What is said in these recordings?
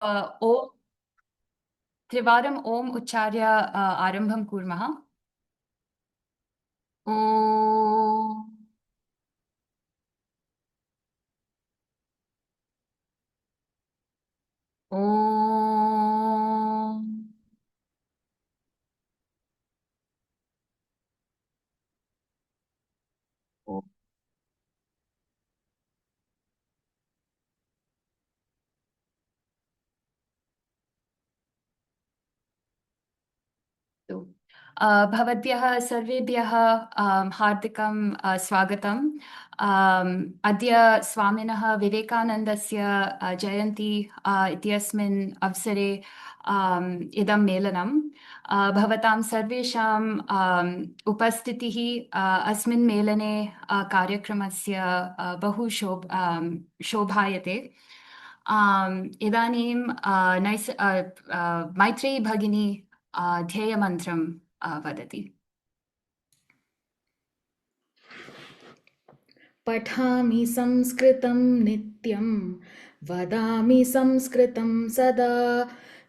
ओ त्रिवारम् ओम् उच्चार्य आरम्भं कुर्मः। ॐ ॐ अस्तु। भवद्भ्यः सर्वेभ्यः हार्दिकं स्वागतम्। अद्य स्वामिनः विवेकानन्दस्य जयन्ती इत्यस्मिन् अवसरे इदं मेलनं भवतां सर्वेषां उपस्थितिः अस्मिन् मेलने कार्यक्रमस्य शोभायते। इदानीं मैत्रेयी भगिनी ध्येयमन्त्रं वदति। पठामि संस्कृतं नित्यं वदामि संस्कृतं सदा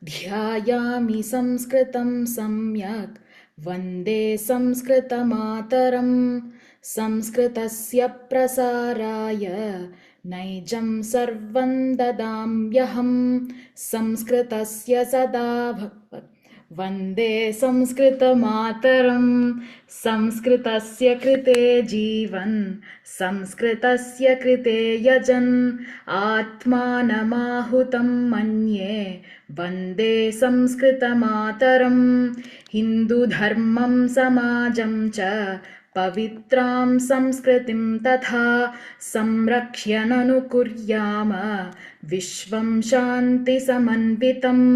ध्यायामि संस्कृतं सम्यक् वन्दे संस्कृतमातरं संस्कृतस्य प्रसाराय नैजं सर्वं ददाम्यहं संस्कृतस्य सदा वन्दे संस्कृतमातरं संस्कृतस्य कृते जीवन् संस्कृतस्य कृते यजन् आत्मानमाहुतं मन्ये वन्दे संस्कृतमातरं हिन्दुधर्मं समाजं च पवित्रां संस्कृतिं तथा संरक्ष्य ननु कुर्याम विश्वं शान्तिसमन्वितम्।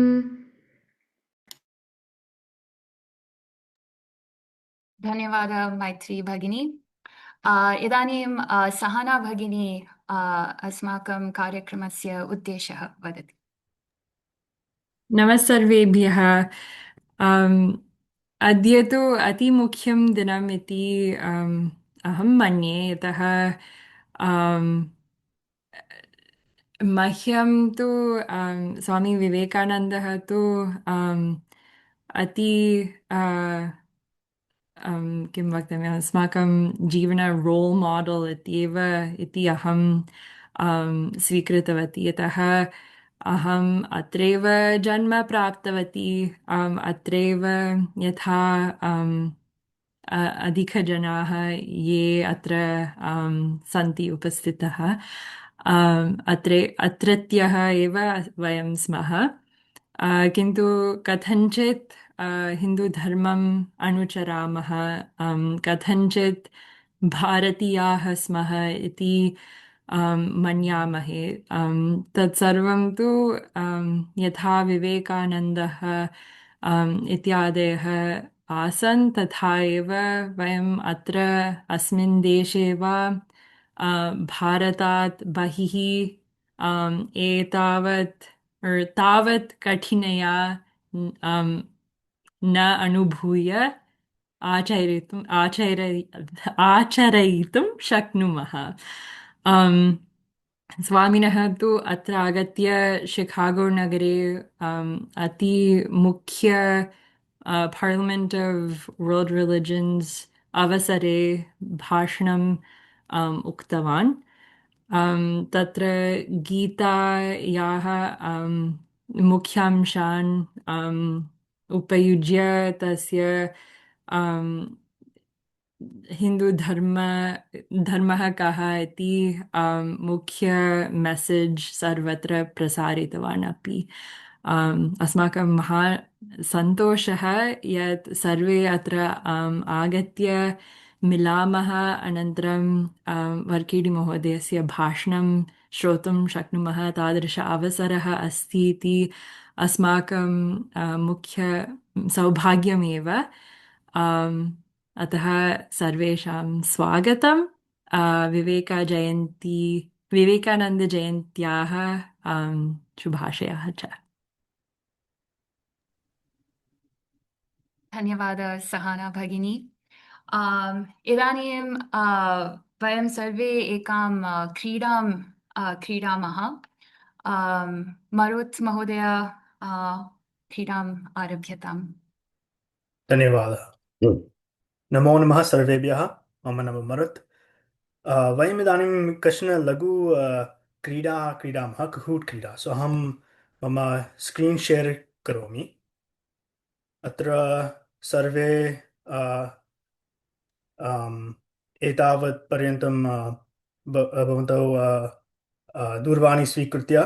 धन्यवादः मैत्री भगिनी। इदानीं सहना भगिनी अस्माकं कार्यक्रमस्य उद्देशः वदति। नमस्सर्वेभ्यः। अद्य तु अतिमुख्यं दिनम् इति अहं मन्ये, यतः मह्यं तु स्वामी विवेकानन्दः तु अति किं वक्तव्यम्, अस्माकं जीवन रोल् माडल् इत्येव इति अहं स्वीकृतवती, यतः अहम् अत्रैव जन्म प्राप्तवती। अत्रैव यथा अधिकजनाः ये अत्र सन्ति उपस्थितः, अत्रत्यः एव वयं स्मः। किन्तु कथञ्चित् हिन्दुधर्मम् अनुचरामः, कथञ्चित् भारतीयाः स्मः इति मन्यामहे। तत्सर्वं तु यथा विवेकानन्दः इत्यादयः आसन्, तथा एव वयम् अत्र अस्मिन् देशे वा भारतात् बहिः एतावत् तावत् कठिनया न अनुभूय आचरयितुं शक्नुमः। स्वामिनः तु अत्र आगत्य शिकागो नगरे अति मुख्य पार्लिमेण्ट् आफ् वर्ल्ड् रिलिजन्स् अवसरे भाषणम् उक्तवान्। तत्र गीतायाः मुख्यांशान् उपयुज्य तस्य धर्मः कः इति मुख्य मेसेज् सर्वत्र प्रसारितवान् अपि। अस्माकं सन्तोषः यत् सर्वे अत्र आगत्य मिलामः, अनन्तरं वर्केडि महोदयस्य भाषणं श्रोतुं शक्नुमः। तादृश अवसरः अस्ति इति अस्माकं मुख्य सौभाग्यमेव। अतः सर्वेषां स्वागतं विवेकानन्दजयन्त्याः शुभाशयाः च। धन्यवादः सहना भगिनी। इदानीं वयं सर्वे एकां क्रीडां क्रीडामः। मरुत् महोदय क्रीडाम् आरभ्यताम्। धन्यवादः। नमो नमः सर्वेभ्यः। मम नाम मरुत्। वयम् इदानीं कश्चन लघु क्रीडाः क्रीडामः, कहूट् क्रीडा। सो अहं मम स्क्रीन् शेर् करोमि। अत्र सर्वे एतावत् पर्यन्तं भवन्तौ दूरवाणी स्वीकृत्य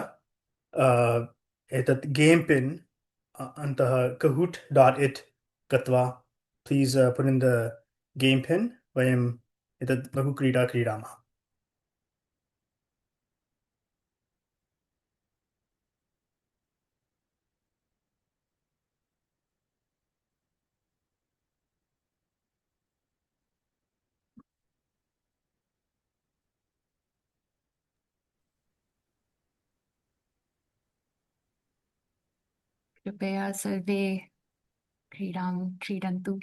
एतत् गेम् पिन् अन्तः kahoot.it गत्वा please put in the game PIN. वयम् एतत् लघु क्रीडा क्रीडामः। कृपया सर्वे क्रीडां क्रीडन्तु।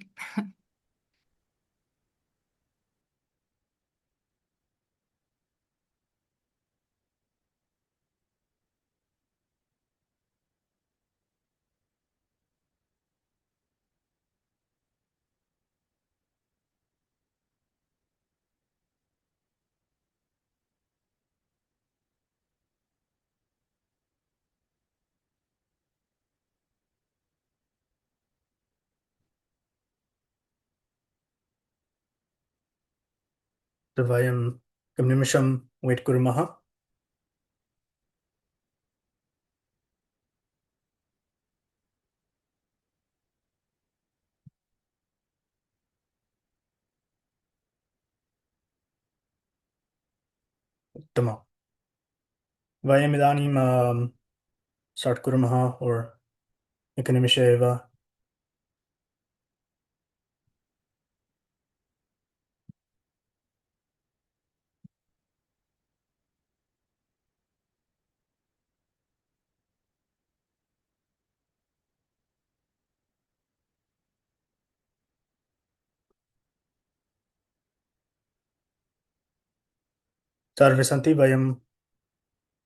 वयं निमिषं वेट् कुर्मः। उत्तमम्। वयम् इदानीं स्टार्ट् कुर्मः एकनिमिषे एव। सर्वे सन्ति? वयं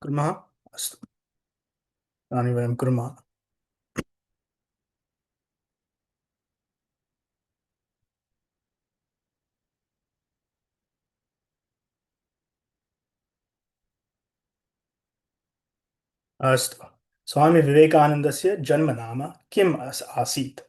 कुर्मः। अस्तु, इदानीं वयं कुर्मः। अस्तु, स्वामी विवेकानन्दस्य जन्मनाम किम् आसीत्?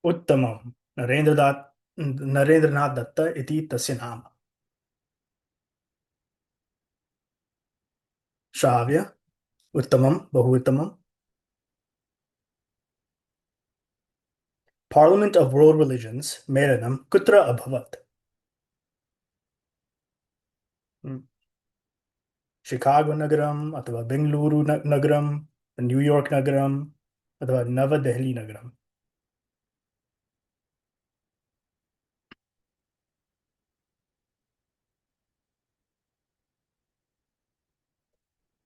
उत्तमम्। नरेन्द्रनाथ दत्त इति तस्य नाम। श्राव्य। उत्तमं, बहु उत्तमम्। पार्लिमेंट ऑफ वर्ल्ड रिलिजन्स् मेलनं कुत्र अभवत्? शिकागो नगरम् अथवा बेङ्गलूरु नगरम्, न्यूयार्क् नगरम् अथवा नवदेहली नगरम्?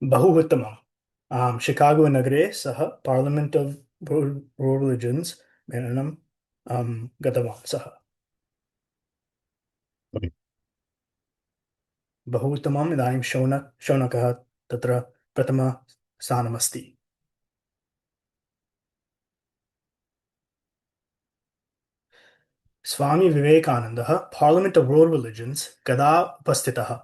बहु उत्तमम्। शिकागो नगरे सः पार्लिमेंट ऑफ वर्ल्ड रिलिजन्स् मेलनं गतवान् सः। बहु उत्तमम्। इदानीं शौनकः तत्र प्रथमस्थानमस्ति। स्वामी विवेकानन्दः पार्लिमेंट ऑफ वर्ल्ड रिलिजन्स् कदा उपस्थितः?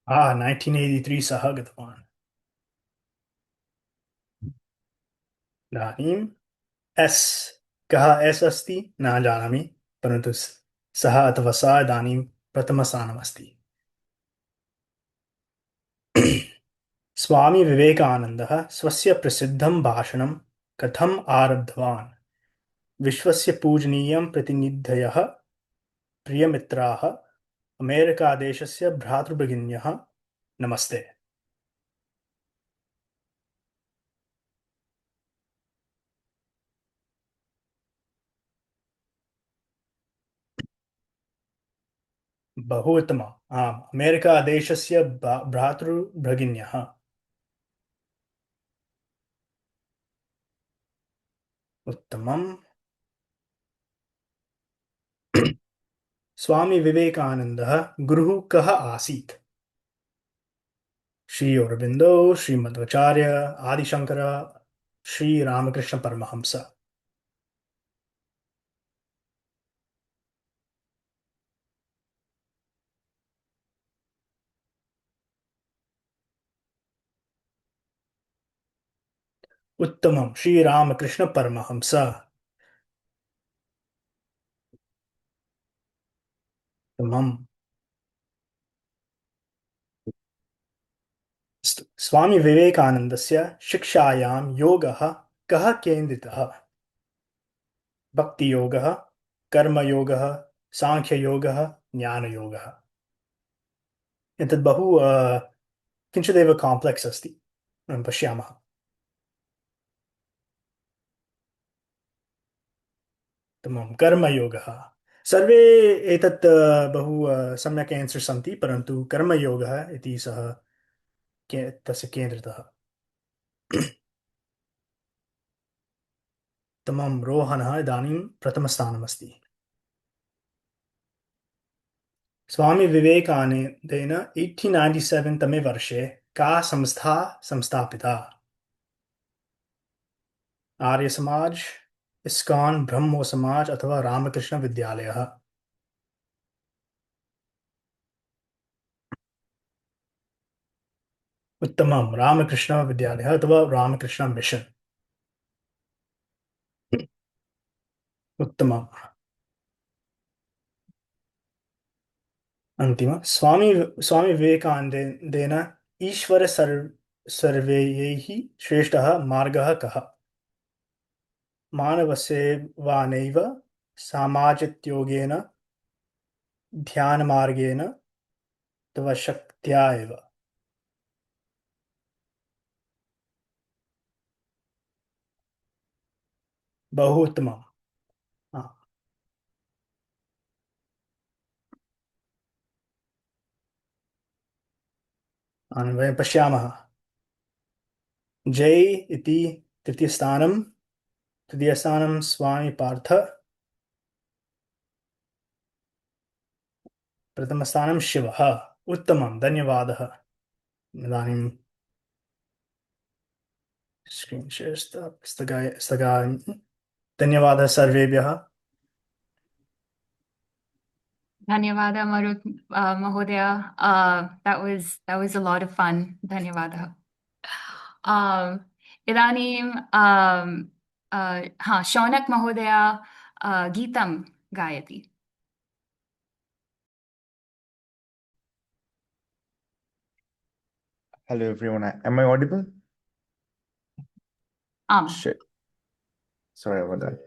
1983 सः गतवान्। इदानीम् एस्, कः एस् अस्ति न जानामि, परन्तु सः अथवा सा इदानीं प्रथमस्थानमस्ति। स्वामी विवेकानन्दः स्वस्य प्रसिद्धं भाषणं कथम् आरब्धवान्? विश्वस्य पूजनीयं प्रतिनिधयः प्रियमित्राः अमेरिकादेशस्य भ्रातृभगिन्यः नमस्ते। बहु उत्तमम्। आम्, अमेरिकादेशस्य भ्रातृभगिन्यः। उत्तमम्। स्वामी विवेकानन्दः गुरुः कः आसीत्? श्री अरबिन्दो, श्रीमध्वाचार्य, आदिशंकर, श्री रामकृष्ण परमहंस। उत्तमं, श्री रामकृष्ण परमहंस। उत्तमम्। स्वामी विवेकानन्दस्य शिक्षायां योगः कः केन्द्रितः? भक्तियोगः, कर्मयोगः, साङ्ख्ययोगः, ज्ञानयोगः। एतद् बहु किञ्चिदेव काम्प्लेक्स् अस्ति। पश्यामः। उत्तमं, कर्मयोगः। सर्वे एतत् बहु सम्यक् आन्सर्स् सन्ति, परन्तु कर्मयोगः इति सः तस्य केन्द्रितः। उत्तमं, रोहनः इदानीं प्रथमस्थानमस्ति। स्वामी विवेकानन्देन 1897 तमे वर्षे का संस्था संस्थापिता? आर्यसमाज, इस्कॉन, ब्रह्मो समाज अथवा रामकृष्ण विद्यालयः? उत्तमं, रामकृष्ण विद्यालयः अथवा रामकृष्ण मिशन्। उत्तमम्। अन्तिम, स्वामी विवेकानन्देन ईश्वर सर्वैः श्रेष्ठः मार्गः कः? मानवसेवानैव, सामाजिकयोगेन, ध्यानमार्गेण अथवा शक्त्या एव? बहु उत्तमम्। हा, वयं पश्यामः। जय इति तृतीयस्थानं, तृतीयस्थानं स्वामी पार्थ, प्रथमस्थानं शिवः। उत्तमं, धन्यवादः। इदानीं स्क्रीन् शेर् स्थगामि। धन्यवादः सर्वेभ्यः। धन्यवादः महोदय। That was a lot of fun. धन्यवादः। इदानीं शौनक महोदय गीतं गायति। Hello everyone. Am I audible? आम्। Shit. Sorry about that.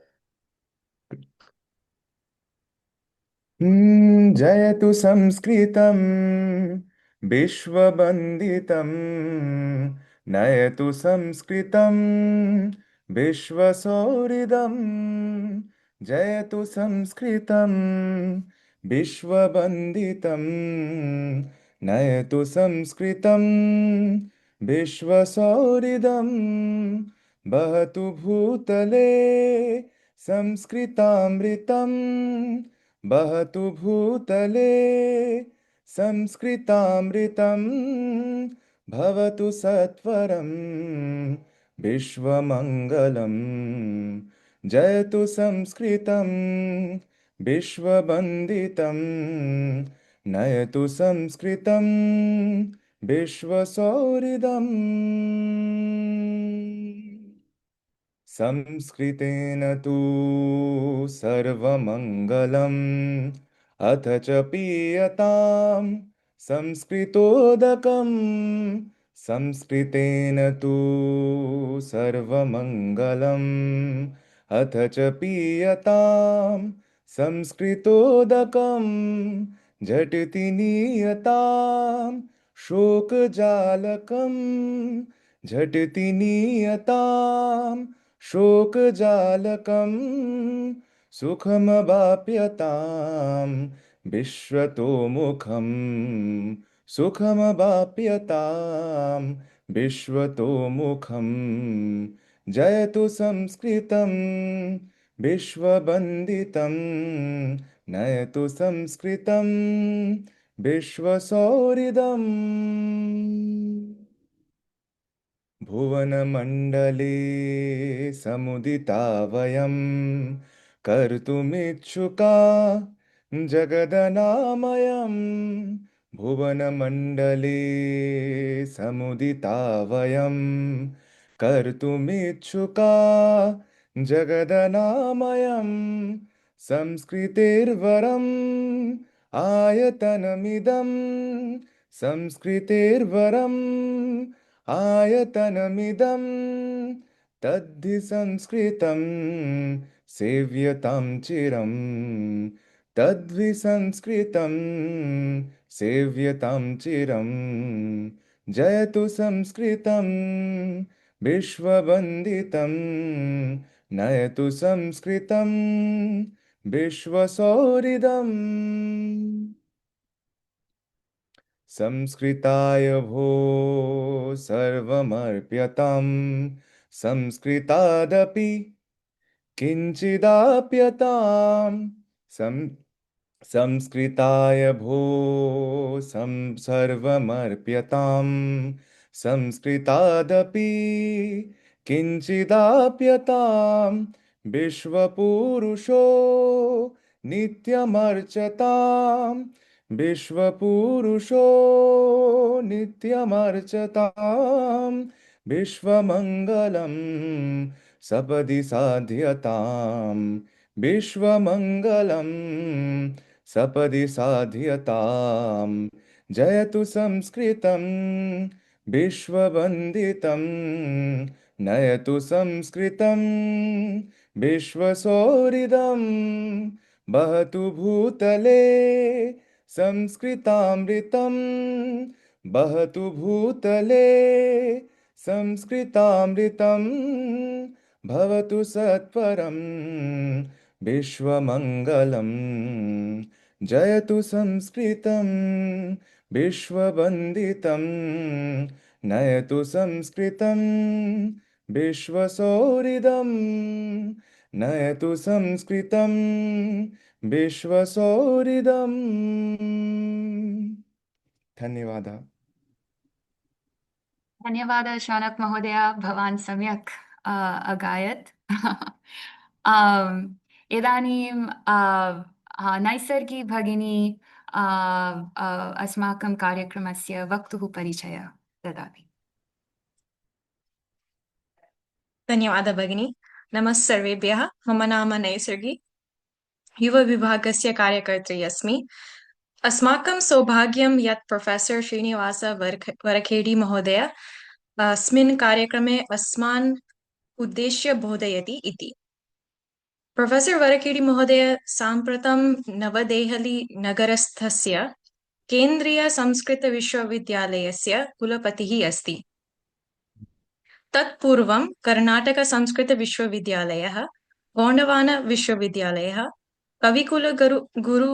जयतु संस्कृतं विश्ववन्दितं, नयतु संस्कृतं विश्वसौहृदं, जयतु संस्कृतं विश्ववन्दितं, नयतु संस्कृतं विश्वसौहृदं, वहतु भूतले संस्कृतामृतं, वहतु भूतले संस्कृतामृतं, भवतु सत्वरं विश्वमङ्गलम्, जयतु संस्कृतं विश्ववन्दितं, नयतु संस्कृतं विश्वसौहृदम्। संस्कृतेन तु सर्वमङ्गलम्, अथ च पीयतां संस्कृतोदकम्, संस्कृतेन तु सर्वमङ्गलम्, अथ च पीयतां संस्कृतोदकं झटिति नीयतां शोकजालकं झटिति नीयतां शोकजालकं सुखमवाप्यतां विश्वतोमुखं सुखमवाप्यतां विश्वतोमुखं जयतु संस्कृतं विश्ववन्दितं नयतु संस्कृतं विश्वसौहृदम् भुवनमण्डले समुदिता वयं कर्तुमिच्छुका जगदनामयं भुवनमण्डले समुदिता वयं कर्तुमिच्छुका जगदनामयं संस्कृतेर्वरम् आयतनमिदं संस्कृतेर्वरम् आयतनमिदं तद्धि संस्कृतं सेव्यतां चिरं तद्वि संस्कृतं सेव्यतां चिरं जयतु संस्कृतं विश्ववन्दितं नयतु संस्कृतं विश्वसौहृदम् संस्कृताय भो सर्वमर्प्यतां संस्कृतादपि किञ्चिदाप्यतां संस्कृताय भो सर्वमर्प्यतां संस्कृतादपि किञ्चिदाप्यतां विश्वपुरुषो नित्यमर्चतां विश्वपुरुषो नित्यमर्चतां विश्वमङ्गलं सपदि साध्यतां विश्वमङ्गलं सपदि साध्यतां जयतु संस्कृतं विश्ववन्दितं नयतु संस्कृतं विश्वसौहृदम् वहतु भूतले संस्कृतामृतं वहतु भूतले संस्कृतामृतं भवतु सत्वरं विश्वमङ्गलं जयतु संस्कृतं विश्ववन्दितं नयतु संस्कृतं विश्वसौहृदम् नयतु संस्कृतं विश्वसौहृदम् धन्यवादः धन्यवादः शौनक महोदय भवान् सम्यक् अगायत् इदानीं नैसर्गी भगिनी अस्माकं कार्यक्रमस्य वक्तुः परिचयः ददाति धन्यवादः भगिनी नमः सर्वेभ्यः मम नाम नैसर्गी युवविभागस्य कार्यकर्त्री अस्मि अस्माकं सौभाग्यं यत् प्रोफेसर श्रीनिवास वरखेडी महोदय अस्मिन् कार्यक्रमे अस्मान् उद्देश्य बोधयति इति प्रोफेसर वरखेडी महोदय साम्प्रतं नवदेहली नगरस्थस्य केन्द्रीय संस्कृत विश्वविद्यालयस्य कुलपतिः अस्ति तत्पूर्वं कर्णाटक संस्कृत विश्वविद्यालयः गोण्डवान विश्वविद्यालयः कविकुलगुरु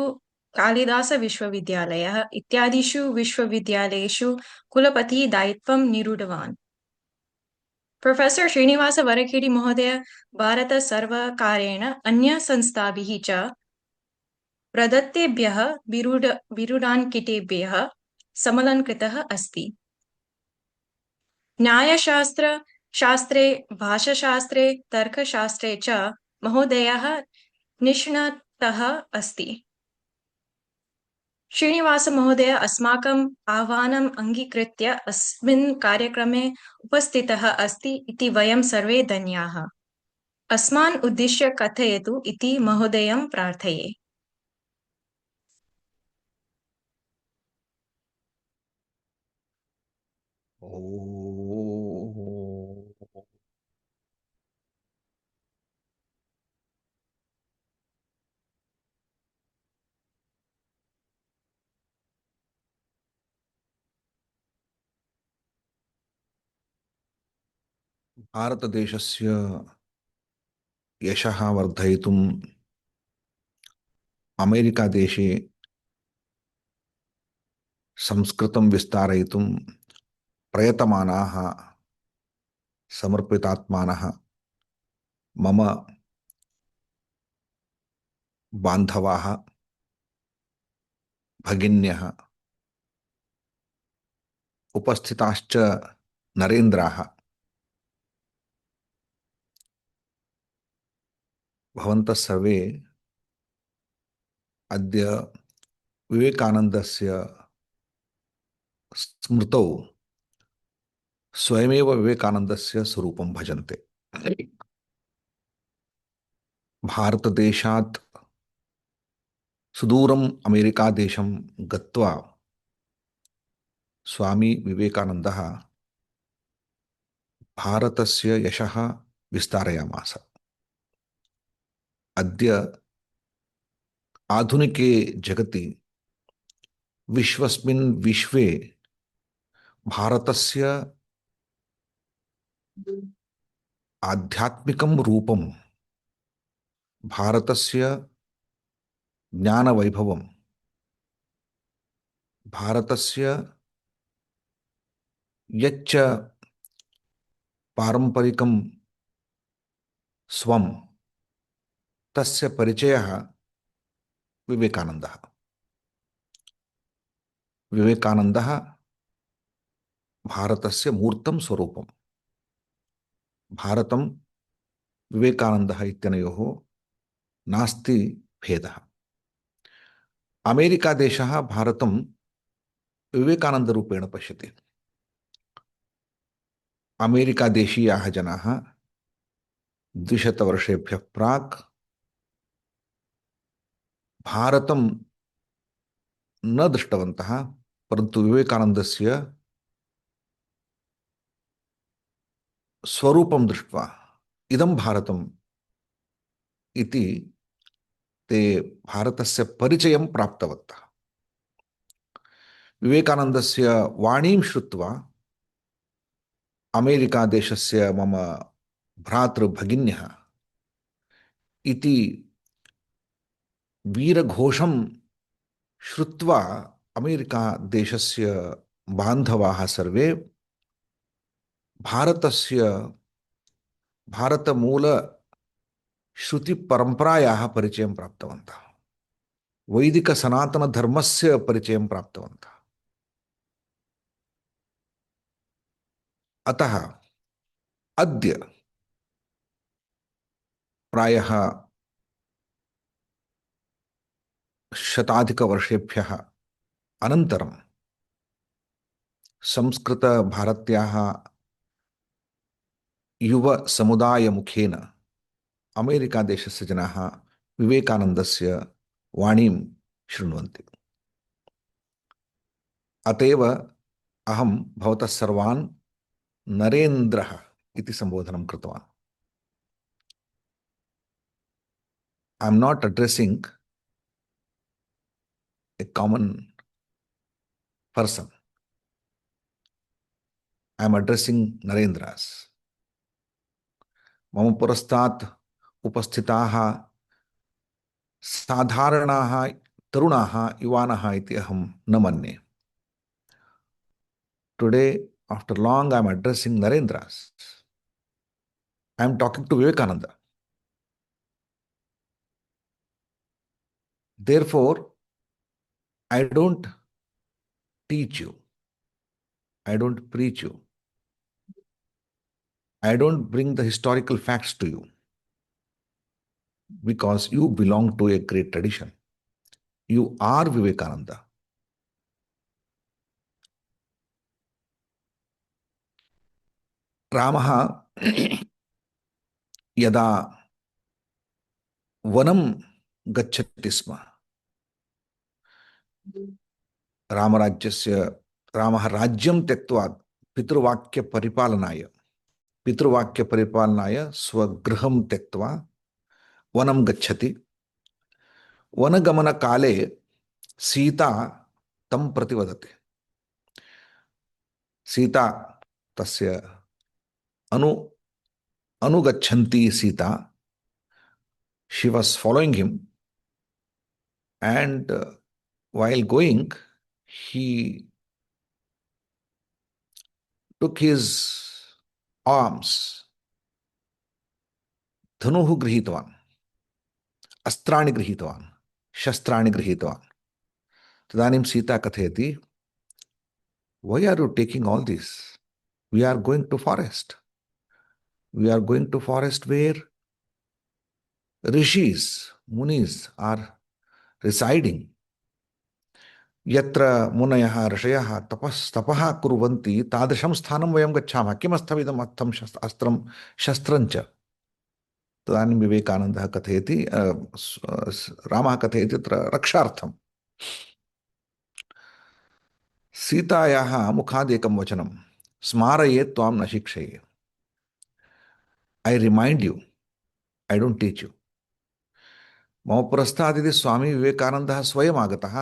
कालिदास विश्वविद्यालयः इत्यादिषु विश्वविद्यालयेषु कुलपतिः दायित्वं निरूढवान् प्रोफेसर श्रीनिवास वरखेडी महोदय भारत सर्वकारेण अन्य संस्थाभिः च प्रदत्तेभ्यः बिरुदाङ्कितेभ्यः समलङ्कृतः अस्ति न्यायशास्त्रे भाषाशास्त्रे तर्कशास्त्रे च महोदयः निष्णातः अस्ति श्रीनिवास महोदय अस्माकम् आह्वानम् अङ्गीकृत्य अस्मिन् कार्यक्रमे उपस्थितः अस्ति इति वयं सर्वे धन्याः अस्मान् उद्दिश्य कथयतु इति महोदयं प्रार्थये भारतदेशस्य यशः वर्धयितुम् अमेरिकादेशे संस्कृतं विस्तारयितुं प्रयतमानाः समर्पितात्मानः मम बान्धवाः भगिन्यः उपस्थिताश्च नरेन्द्राः भवन्तः सर्वे अद्य विवेकानन्दस्य स्मृतौ स्वयमेव विवेकानन्दस्य स्वरूपं भजन्ते। भारतदेशात् सुदूरम् अमेरिकादेशं गत्वा स्वामी विवेकानन्दः भारतस्य यशः विस्तारयामास। अद्य आधुनिके जगति विश्वस्मिन् विश्वे भारतस्य आध्यात्मिकं रूपं भारतस्य ज्ञानवैभवं भारतस्य यच्च पारंपरिकं स्वं तस्य परिचयः विवेकानन्दः। विवेकानन्दः भारतस्य मूर्तं स्वरूपं। भारतं विवेकानन्दः इत्यनयोः नास्ति भेदः। अमेरिकादेशः भारतं विवेकानन्दरूपेण पश्यति। अमेरिकादेशीयाः जनाः 200 वर्षेभ्यः प्राक् भारतं न दृष्टवन्तः, परन्तु विवेकानन्दस्य स्वरूपं दृष्ट्वा इदं भारतम् इति ते भारतस्य परिचयं प्राप्तवन्तः। विवेकानन्दस्य वाणीं श्रुत्वा अमेरिकादेशस्य मम भ्रातृभगिन्यः इति वीरघोषं श्रुत्वा अमेरिकादेशस्य बान्धवाः सर्वे भारतस्य भारतमूल श्रुतिपरम्परायाः परिचयं प्राप्तवन्तः। वैदिकसनातनधर्मस्य परिचयं प्राप्तवन्तः। अतः अद्य प्रायः शताधिकवर्षेभ्यः अनन्तरं संस्कृतभारत्याः युवसमुदायमुखेन अमेरिकादेशस्य जनाः विवेकानन्दस्य वाणीं शृण्वन्ति। अतएव अहं भवतः सर्वान् नरेन्द्रः इति संबोधनं कृतवान्। I am not addressing a common person. I am addressing Narendras. मम पुरस्तात् उपस्थिताः साधारणाः तरुणाः युवानः इति अहं न मन्ये। Today, after long, I am addressing Narendras. I am talking to Vivekananda. Therefore, I don't teach you. I don't preach you. I don't bring the historical facts to you because you belong to a great tradition. You are Vivekananda. रामः यदा वनं गच्छति स्म, रामः राज्यं त्यक्त्वा पितृवाक्यपरिपालनाय स्वगृहं त्यक्त्वा वनं गच्छति। वनगमनकाले सीता तं प्रतिवदति। सीता तस्य Anugachanti Sita. She was following him, and while going, he took his arms. Dhanuhu grihitvan, अस्त्राणि गृहीतवान्, शस्त्राणि गृहीतवान्. तदानीं सीता कथयति, why are you taking all this? We are going to forest. We are going to forest where rishis, munis are residing. Yatra munayah rishayah tapah kuruvanti tadrisham sthanam vayam gacchama kimasthamidam attham astram shastrancha. तदानीं विवेकानन्दः कथयति, रामः कथयति तत्र रक्षार्थं. सीतायाः मुखादेकं वचनं, स्मारयेत् त्वां न शिक्षये. I remind you, I don't teach you. मम पुरस्तात् यदि स्वामी विवेकानन्दः स्वयम् आगतः,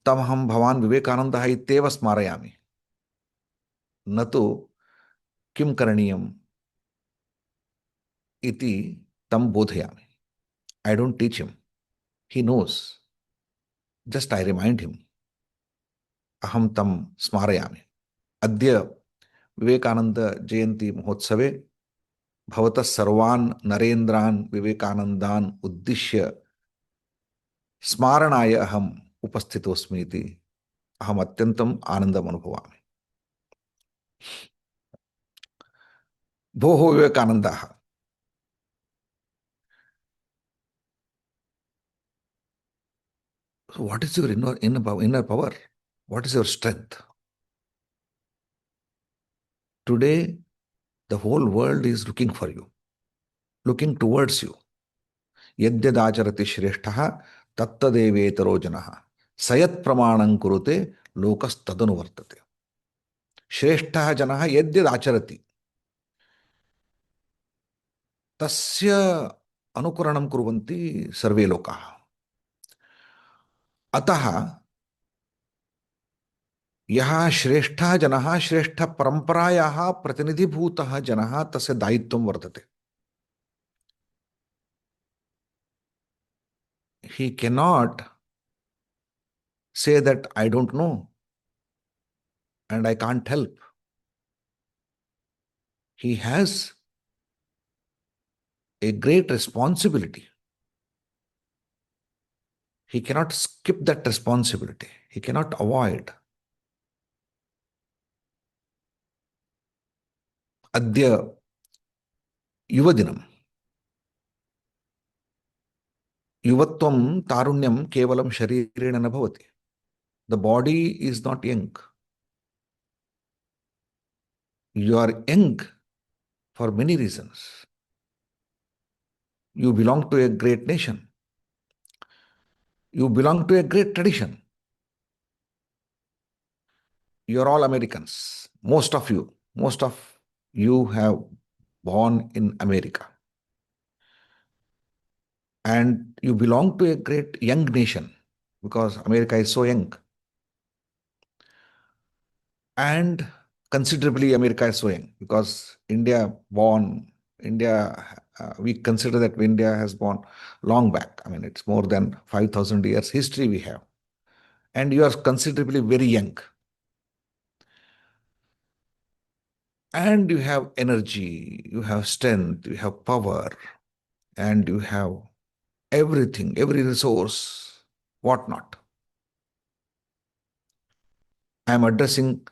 तमहं भवान् विवेकानन्दः इत्येव स्मारयामि, न तु किं करणीयम् इति तं बोधयामि. I don't teach him. He knows. Just I remind him. अहं तं स्मारयामि. अद्य विवेकानंद जयंती महोत्सवे भवतः सर्वान् नरेन्द्रान् विवेकानन्दान् उद्दिश्य स्मारणाय अहम् उपस्थितोऽस्मि इति अहम् अत्यन्तम् आनन्दम् अनुभवामि. भोः विवेकानन्दः, so what is your inner power? What is your strength? Today, the whole world is looking for you, looking towards you. यद्यदाचरति श्रेष्ठः तत्तदेवेतरो जनः सयत् प्रमाणं कुरुते लोकस्तदनुवर्तते. श्रेष्ठः जनः यद्यदाचरति तस्य अनुकरणं कुर्वन्ति सर्वे लोकाः. अतः यः श्रेष्ठः जनः, श्रेष्ठ परंपरायाः प्रतिनिधिभूतः जनः, तस्य दायित्वं वर्तते. He cannot say that I don't know and I can't help. He has a great responsibility. He cannot skip that responsibility. He cannot avoid. अद्य युवदिनं. युवत्वं तारुण्यं केवलं शरीरेण न भवति. The body is not young. You are young for many reasons. You belong to a great nation. You belong to a great tradition. You are all Americans. Most of you have born in America. And you belong to a great young nation because America is so young. And considerably America is so young because we consider that India has born long back. I mean, it's more than 5,000 years history we have. And you are considerably very young. And you have energy, you have strength, you have power, and you have everything, every resource, whatnot. I am addressing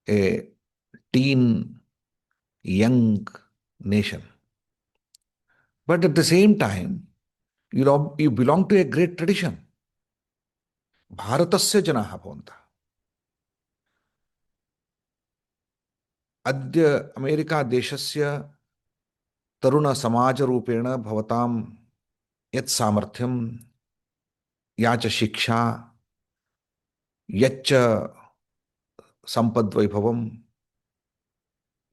a teen, young nation. But at the same time, you belong to a great tradition. Bharatasya janaha bhavantah. अद्य America देशस्य तरुण समाज रूपेण भवतां यत् सामर्थ्यं, या च शिक्षा, यच्च संपद्वैभवं,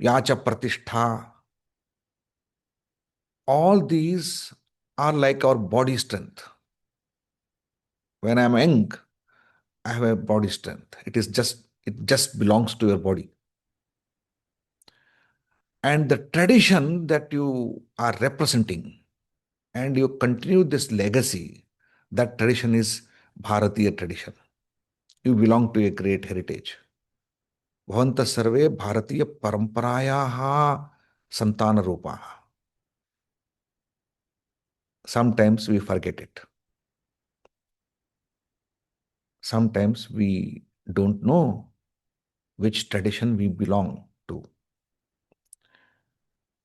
या च प्रतिष्ठा, all these are like our body strength. When I am young, I have a body strength. It just belongs to your body. and the tradition that you are representing, and you continue this legacy, that tradition is Bharatiya tradition. You belong to a great heritage. भवन्तः सर्वे भारतीय परंपरायाः सन्तानरूपाः. Sometimes we forget it. Sometimes we don't know which tradition we belong to.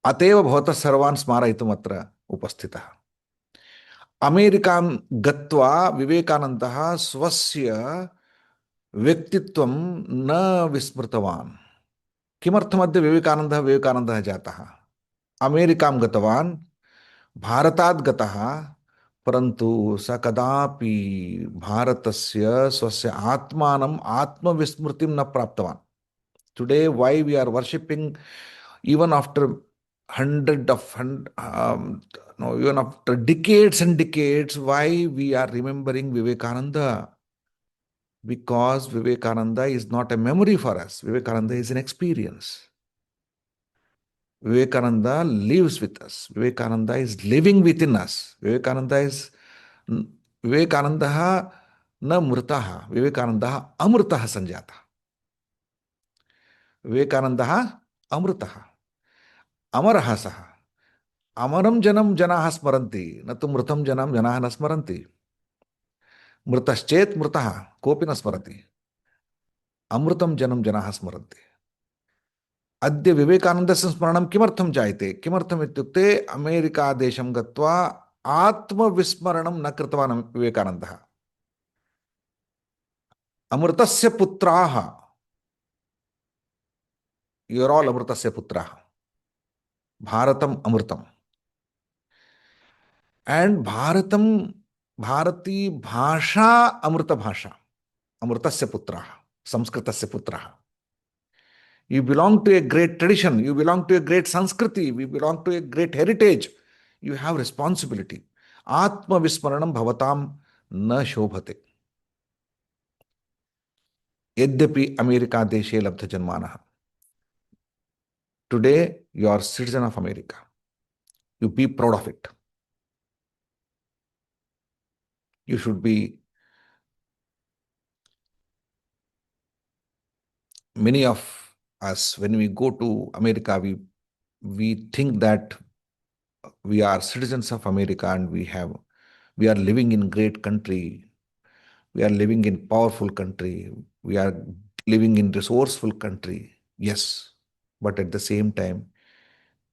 अतएव भवतः सर्वान् स्मारयितुम् अत्र उपस्थितः. अमेरिकां गत्वा विवेकानन्दः स्वस्य व्यक्तित्वं न विस्मृतवान्. किमर्थमद्य विवेकानन्दः जातः? अमेरिकां गतवान्, भारतात् गतः, परन्तु स कदापि भारतस्य स्वस्य आत्मानम् आत्मविस्मृतिं न प्राप्तवान्. Today, why we are worshipping even after even after decades and decades, why we are remembering Vivekananda? Because Vivekananda is not a memory for us. Vivekananda is an experience. Vivekananda lives with us. Vivekananda is living within us. Vivekananda न मृतः, विवेकानन्दः अमृतः सञ्जातः. विवेकानन्दः अमृतः, अमरः सः. अमरं जनं जनाः स्मरन्ति, न तु मृतं जनं जनाः न स्मरन्ति. मृतश्चेत् मृतः कोऽपि न स्मरति, अमृतं जनं जनाः स्मरन्ति. अद्य विवेकानन्दस्य स्मरणं किमर्थं जायते? किमर्थम् इत्युक्ते अमेरिकादेशं गत्वा आत्मविस्मरणं न कृतवान् विवेकानन्दः. अमृतस्य पुत्राः, यू आर ऑल अमृतस्य पुत्राः. भारतम अमृतम, एंड भारतम, भारती भाषा अमृत भाषा. अमृतस्य पुत्राः, संस्कृतस्य पुत्राः. You belong to a great tradition, you belong to a great Sanskriti, we belong to a great heritage. You have responsibility. आत्मविस्मरणं भवतां न शोभते. यद्यपि अमेरिका देशे लब्धजन्मानः, today you are citizen of America. You be proud of it. You should be. Many of us, when we go to America, we think that we are citizens of America and we are living in great country. We are living in powerful country. We are living in resourceful country. Yes, but at the same time,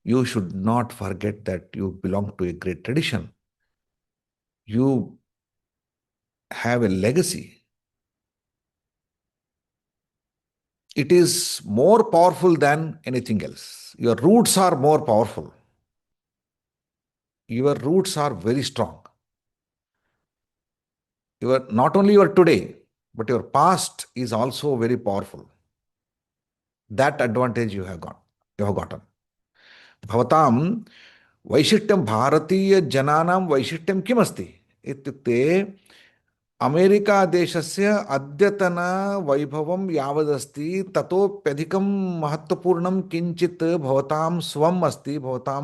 you should not forget that you belong to a great tradition. You have a legacy. It is more powerful than anything else. Your roots are more powerful. Your roots are very strong. Not only your today, but your past is also very powerful. That advantage you have gotten. Bhavatam वैशिष्ट्यं, भारतीय जनानां वैशिष्ट्यं किमस्ति इत्युक्ते अमेरिकादेशस्य अद्यतन वैभवं यावदस्ति ततोप्यधिकं महत्त्वपूर्णं किञ्चित् भवतां स्वम् अस्ति, भवतां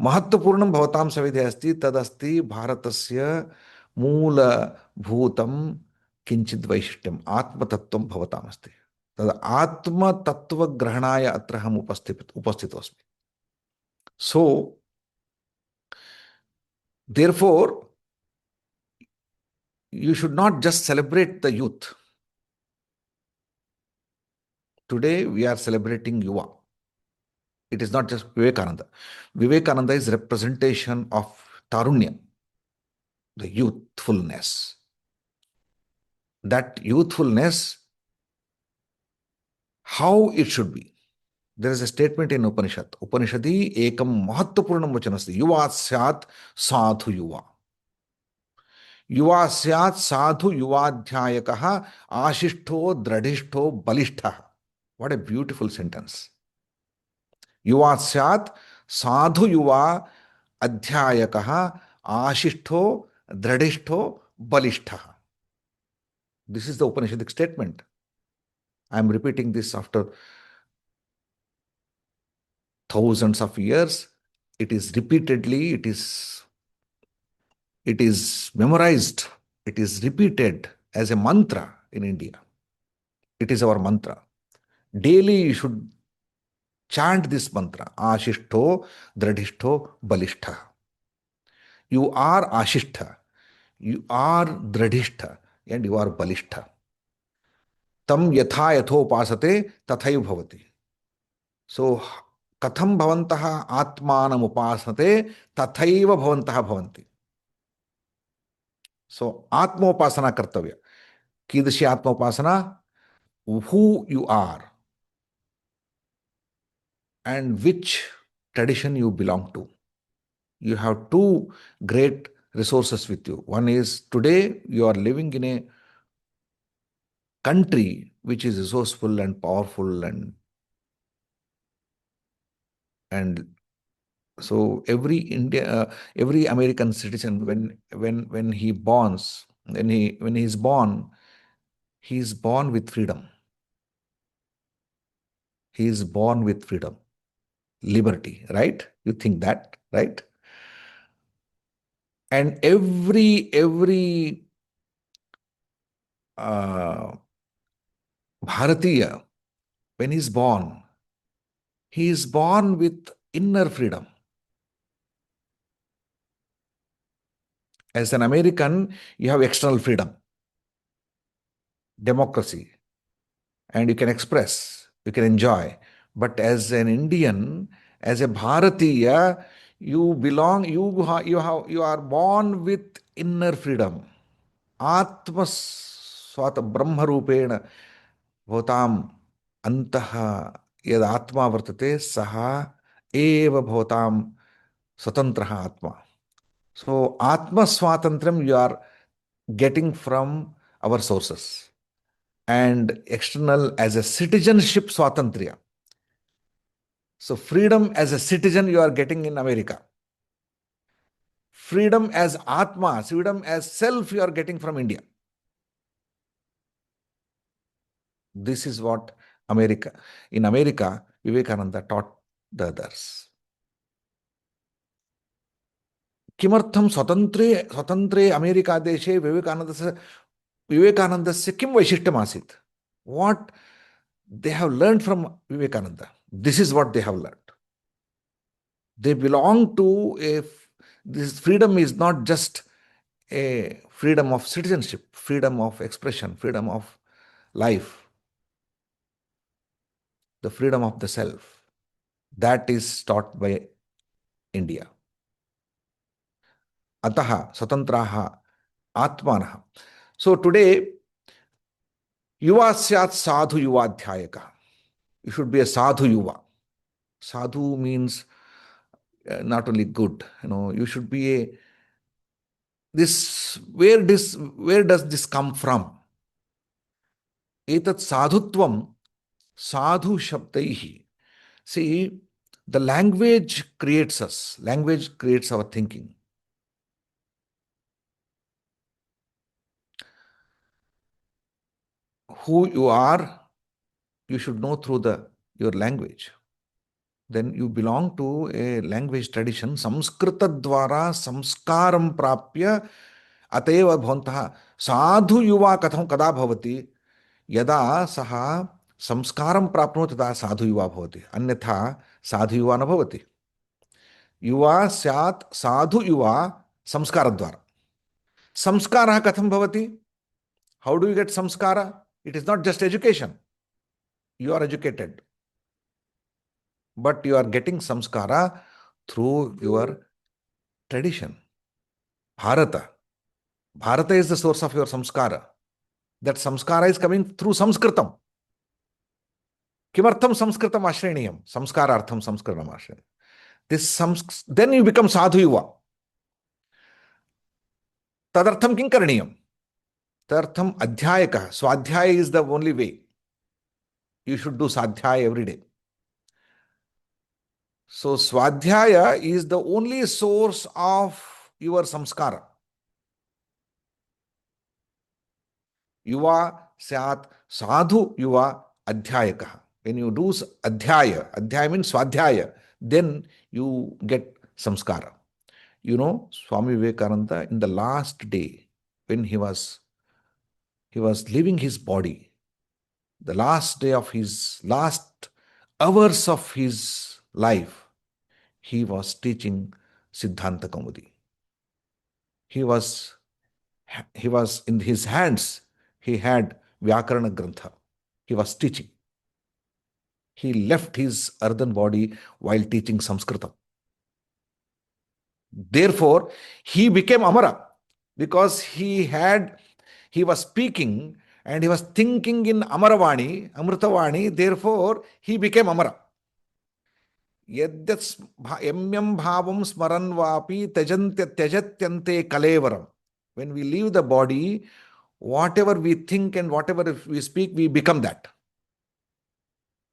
महत्त्वपूर्णं भवतां सविधे अस्ति. तदस्ति भारतस्य मूलभूतं किञ्चित् वैशिष्ट्यम्, आत्मतत्त्वं भवताम् अस्ति. तद् आत्मतत्त्वग्रहणाय अत्र अहम् उपस्थितोऽस्मि. So, therefore, you should not just celebrate the youth. Today, we are celebrating Yuva. It is not just Vivekananda. Vivekananda is representation of Tarunya, the youthfulness. That youthfulness, how it should be. There is a statement in Upanishad. Upanishadi ekam mahattvapunam vachanasti. Yuva syat sadhu yuva. Yuva syat sadhu yuvadhyayakaha ashishto dradhishto balishthah. What a beautiful sentence. Yuva syat sadhu yuva adhyayakaha ashishto dradhishto balishthah. This is the Upanishadic statement. I am repeating this after thousands of years. It is repeatedly, it is memorized, it is repeated as a mantra in India. It is our mantra. Daily you should chant this mantra. Ashishto, Dradhishto, Balishtha. You are Ashishta, you are Dradhishta, and you are Balishtha. Tam yatha yathopasate tathaiv bhavati. So, katham bhavantaha atmanam upasate tathaiva bhavantaha bhavanti. So, atmopasana kartavya. Kidashi atmopasana? Who you are and which tradition you belong to. You have two great resources with you. One is today you are living in a country which is resourceful and powerful, and so every American citizen, when he borns, when he is born with freedom. He is born with freedom, liberty, right? You think that, right? And every Bharatiya, when he is born with inner freedom. As an American, you have external freedom, democracy, and you can express, you can enjoy. But as an Indian, as a Bharatiya, you belong, you are born with inner freedom. Atma swata brahma rupena bhavatam antaha yad atma vartate saha eva bhavatam swatantraha atma. So atma swatantram you are getting from our sources, and external as a citizenship swatantriya. So freedom as a citizen you are getting in America. Freedom as Atma, freedom as self you are getting from India. This is what in America, Vivekananda taught the others. किमर्थं स्वतंत्रे America देशे विवेकानन्दस्य किं वैशिष्ट्यम् आसीत्? What they have learned from Vivekananda. This is what they have learned. They belong to this freedom is not just a freedom of citizenship, freedom of expression, freedom of life, the freedom of the self. That is taught by India. Ataha swatantraha atmanah. So today, yuva syat sadhu yuvadhyayaka. You should be a sadhu yuva. Sadhu means not only good, you should be where does this come from? Etat sadhutvam sadhu shabdaihi. See, the language creates us. Language creates our thinking. Who you are, you should know through your language. Then you belong to a language tradition. Samskrita dvara samskaram prapya ateva bhantah sadhu yuva katham kada bhavati yada saha samskaram prapnoti tada sadhu yuva bhavati अन्यथा sadhu yuva na bhavati. Yuva syat sadhu yuva samskara dvara. Samskara katham bhavati? How do you get samskara? It is not just education. You are educated, but you are getting samskara through your tradition. Bharata. Bharata is the source of your samskara. That samskara is coming through Samskritam. Kimartham Samskritam ashreniyam. Samskarartham Samskritam ashreniyam. Then you become sadhu yuva. Tadartham king karaniyam. Tadartham adhyayaka. Swadhyaya is the only way. You should do sadhyaya every day. So Swadhyaya is the only source of your samskara. Yuva syat sadhu yuva adhyayaka. When you do adhyaya means Swadhyaya, then you get samskara. You know, Swami Vivekananda, in the last day, when he was leaving his body, the last day of his last hours of his life, he was teaching Siddhanta Kaumudi. He was in his hands, he had Vyakarana Grantha. He was teaching. He left his earthen body while teaching Samskrita. Therefore, he became Amara because he was speaking and he was thinking in Amaravani, Amritavani. Therefore, he became Amara. Yadyat emyam bhavam smaran vapi tyajatyante kalevaram. When we leave the body, whatever we think and whatever we speak, we become that.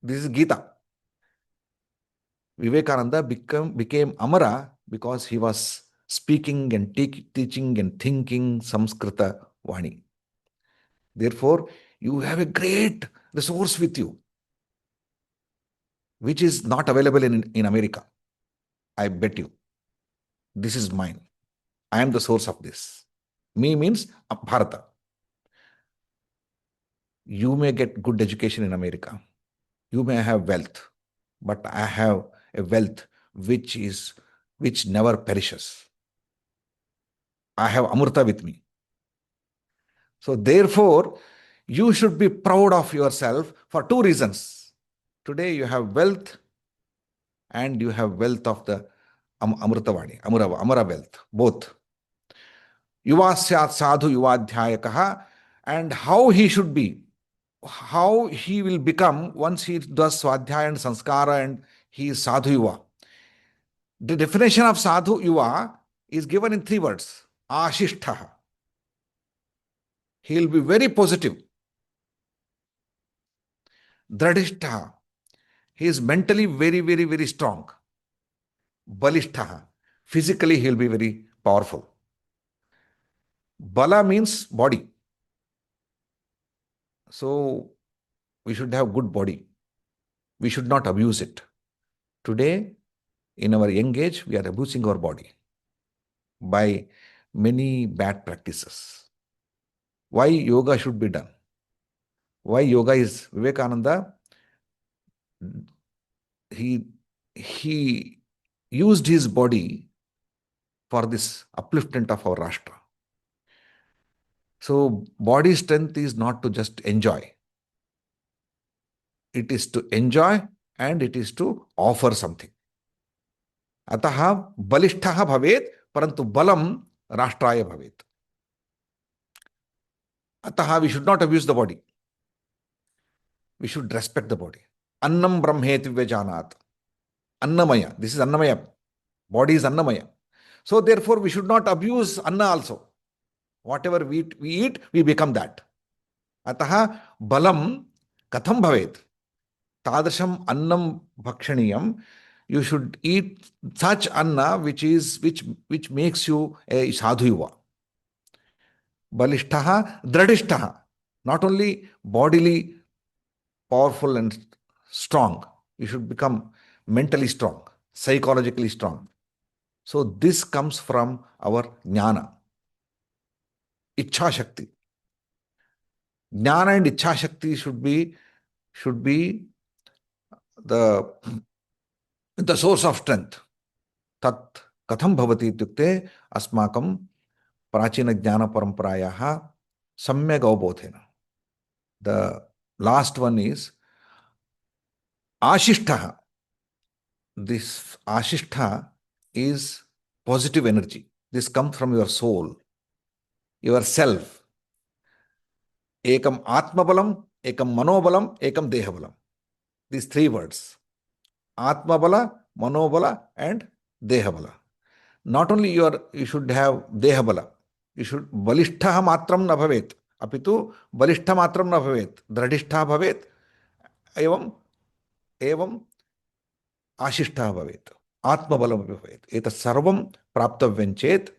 This is Gita. Vivekananda became Amara because he was speaking and teaching and thinking Samskrita Vani. Therefore, you have a great resource with you, which is not available in America. I bet you. This is mine. I am the source of this. Me means Bharata. You may get good education in America. You may have wealth, but I have a wealth which never perishes. I have Amrita with me. So therefore, you should be proud of yourself for two reasons. Today you have wealth and you have wealth of the Amritavani, Amara wealth, both. Yuva syat sadhu yuvadhyayakaha, and how he should be, how he will become once he does swadhyaya and sanskara and he is sadhu yuva. The definition of sadhu yuva is given in 3 words. Ashishtaha. He will be very positive. Dradishtaha. He is mentally very, very, very strong. Balishtaha. Physically, he will be very powerful. Bala means body. So, we should have good body. We should not abuse it. Today, in our young age, we are abusing our body by many bad practices. Why yoga should be done? Why yoga is Vivekananda? He used his body for this upliftment of our Rashtra. So, body strength is not to just enjoy. It is to enjoy and it is to offer something. Ataha balishtaha bhavet, parantu balam rashtraya bhavet. Ataha, we should not abuse the body. We should respect the body. Annam brahmeti vyajanat. Annamaya. This is Annamaya. Body is Annamaya. So therefore, we should not abuse Anna also. Whatever we eat, we become that. Ataha balam katham bhavet. Tadasham annam bhakshaniyam. You should eat such anna which makes you a sadhu yuva. Balishtaha, dradishtaha. Not only bodily powerful and strong, you should become mentally strong, psychologically strong. So this comes from our jnana, ichha shakti. Jnana and ichha shakti should be the source of strength. Tat katham bhavati ityukte asmakam prachina jnana paramparaayaha samyak avbodhena. The last one is ashishtaha. This ashishta is positive energy. This comes from your soul, your self. Ekam atmabalam, ekam manobalam, ekam dehabalam. These 3 words. Atmabala, manobala and dehabala. Not only you should have dehabala. You should balishtaha matram na bhavet. Apitu balishta matram na bhavet. Dradishta bhavet. Evam ashishta bhavet. Atmabalam bhavet. Eta sarvam praptavyan chet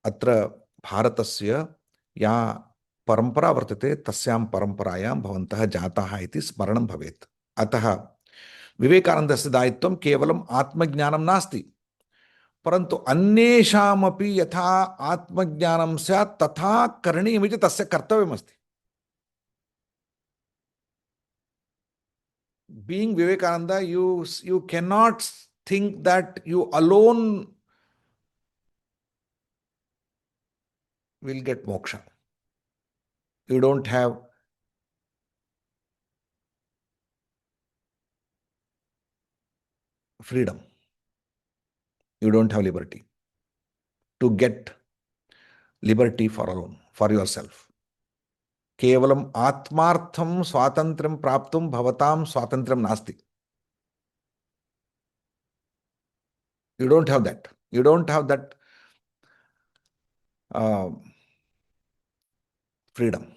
atra bharatasya ya parampara vartate tasyam paramparayaam bhavantah jataha iti smaranam bhavet. Ataha विवेकानन्दस्य दायित्वं केवलम् आत्मज्ञानं नास्ति, परन्तु अन्येषामपि यथा आत्मज्ञानं स्यात् तथा करणीयमिति तस्य कर्तव्यमस्ति. Being Vivekananda, you cannot think that you alone will get moksha. You don't have freedom. You don't have liberty to get liberty for yourself. केवलम आत्मार्थम स्वातंत्र्यं प्राप्तुं भवतां स्वातंत्र्यं नास्ति. You don't have that. You don't have that freedom.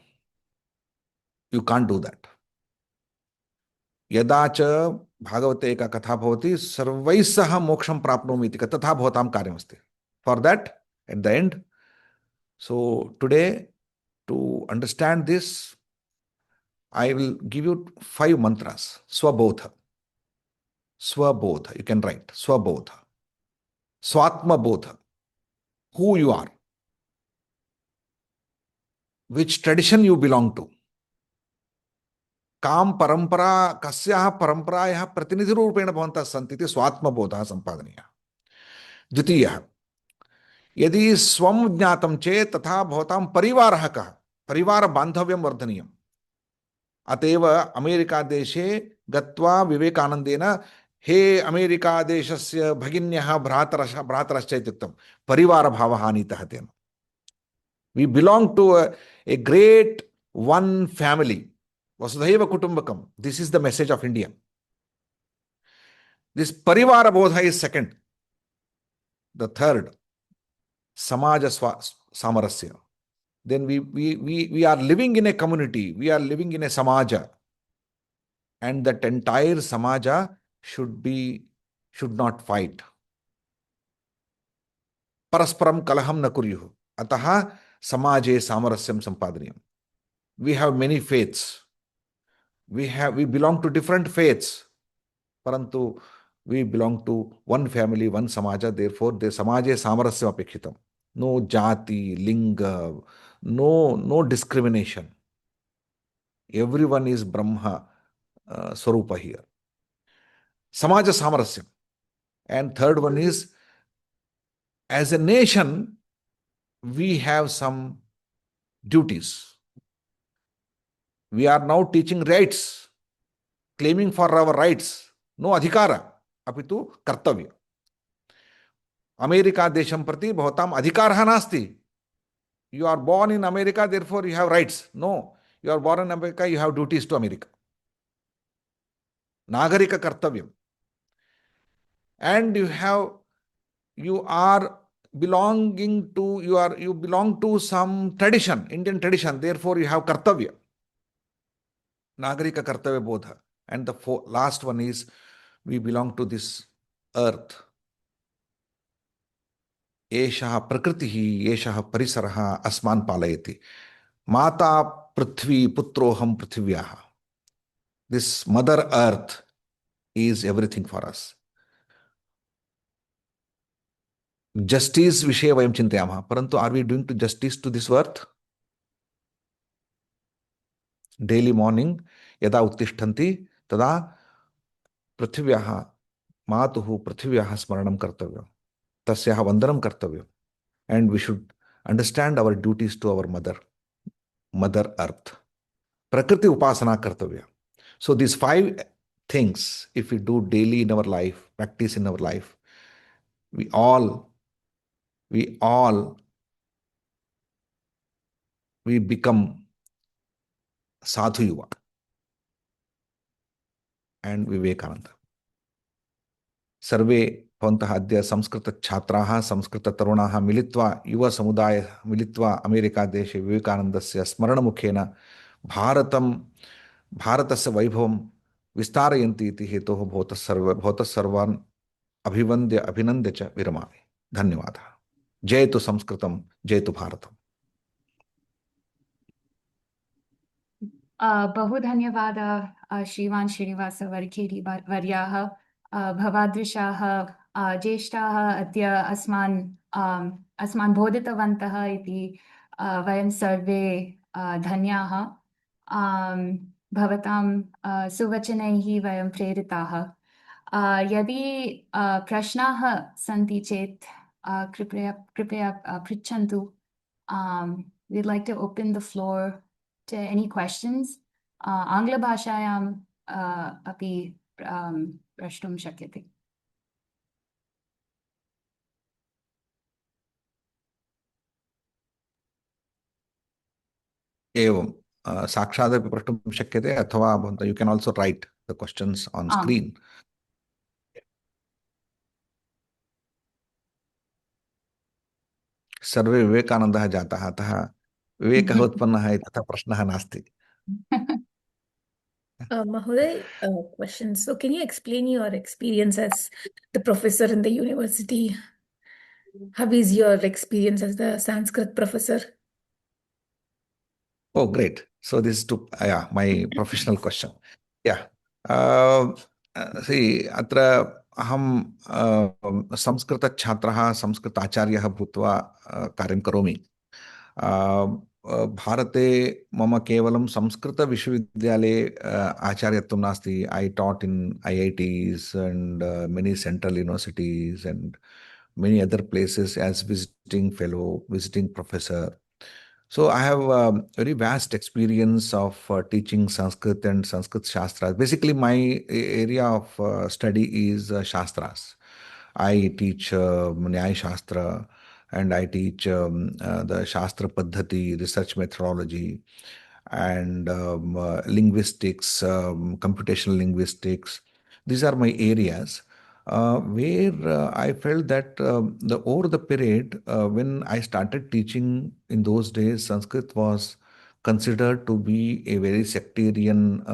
You can't do that. यदा च भागवते एका कथा भवति सर्वैः सह मोक्षं प्राप्नोमि इति तथा भवतां कार्यमस्ति. For that, at the end, so today, to understand this, I will give you 5 mantras. Swabodha. Swabodha. You can write. Swabodha. Swatma bodha. Who you are. Which tradition you belong to. काम परंपरा कस्याः परंपरायाः प्रतिनिधिरूपेण भवन्तः सन्ति इति स्वात्मबोधः सम्पादनीयः. द्वितीयः, यदि स्वं ज्ञातं चेत् तथा भवतां परिवारः कः, परिवारबान्धव्यं वर्धनीयम्. अतएव अमेरिकादेशे गत्वा विवेकानन्देन हे अमेरिकादेशस्य भगिन्यः भ्रातरश्च इत्युक्तं. परिवारभावः आनीतः तेन. We belong to a great one family. Vasudhaiva Kutumbakam. This is the message of India. This Parivara Bodha is second. The third, Samaja Samarasya. Then we are living in a community. We are living in a Samaja. And that entire Samaja should not fight. Parasparam Kalaham Nakuryuhu. Ataha Samaje Samarasyam Sampadriyam. We have many faiths. We belong to different faiths. Parantu we belong to one family, one Samaja. Therefore, the Samaje Samarasyam Apekshitam. No jati, linga, no discrimination. Everyone is Brahma Swarupa here. Samaja Samarasyam. And third one is, as a nation, we have some duties. We are now teaching rights, claiming for our rights. No adhikara, apitu kartavya. America desham prati bhavatam adhikarah nasti. You are born in America, therefore you have rights. No, you are born in America, you have duties to America. Nagarika kartavyam. And you belong to some tradition, Indian tradition, therefore you have kartavya. Nagarika kartavya bodha. And the last one is, we belong to this earth. Eshaha prakritihi, eshaha parisaraha asman palayati. Mata prithvi putroham prithivyaha. This mother earth is everything for us. Justice vishe vayam chintayamah. Parantu are we doing justice to this earth? Daily morning, yada uttishtanti, tada prithivyaha matuhu prithivyaha smaranam kartavya. Tasyaha vandanam kartavya. And we should understand our duties to our mother earth. Prakriti upasana kartavya. So these 5 things, if we do daily in our life, practice in our life, we become Sadhu Yuva and Vivekananda. Sarve भवन्तः अद्य संस्कृतछात्राः संस्कृततरुणाः मिलित्वा युवसमुदायः मिलित्वा अमेरिकादेशे विवेकानन्दस्य स्मरणमुखेन भारतस्य वैभवं विस्तारयन्ति इति हेतोः भवतः सर्वान् अभिनन्द्य च विरमामि. धन्यवादः. जयतु संस्कृतं, जयतु भारतम्. बहु धन्यवादः श्रीमान् श्रीनिवास वरखेडी वर्याः भवादृशाः ज्येष्ठाः अद्य अस्मान् बोधितवन्तः इति वयं सर्वे धन्याः भवतां सुवचनैः वयं प्रेरिताः यदि प्रश्नाः सन्ति चेत् कृपया पृच्छन्तु we'd like to open the floor to any questions. आङ्ग्लभाषायां अपि प्रष्टुं शक्यते. एवं साक्षादपि प्रष्टुं शक्यते अथवा भवन्तः you can also write the questions on screen. सर्वे विवेकानन्दः जातः अतः विवेकः उत्पन्नः इति तथा प्रश्नः नास्ति. Mahoday, question. So, can you explain your experience as the professor in the university? How is your experience as the Sanskrit professor? Oh, great. So this is to my professional question. Yeah. See, अत्र अहं संस्कृतछात्रः संस्कृताचार्यः भूत्वा कार्यं करोमि. भारते मम केवलं संस्कृतविश्वविद्यालये आचार्यत्वं नास्ति. I taught in IITs and many central universities and many other places as visiting fellow, visiting professor. So I have a very vast experience of teaching Sanskrit and Sanskrit Shastras. Basically, my area of study is Shastras. I teach Nyaya Shastra and I teach the Shastra Paddhati, research methodology, and linguistics, computational linguistics. These are my areas. Where I felt that over the period when I started teaching in those days, Sanskrit was considered to be a very sectarian,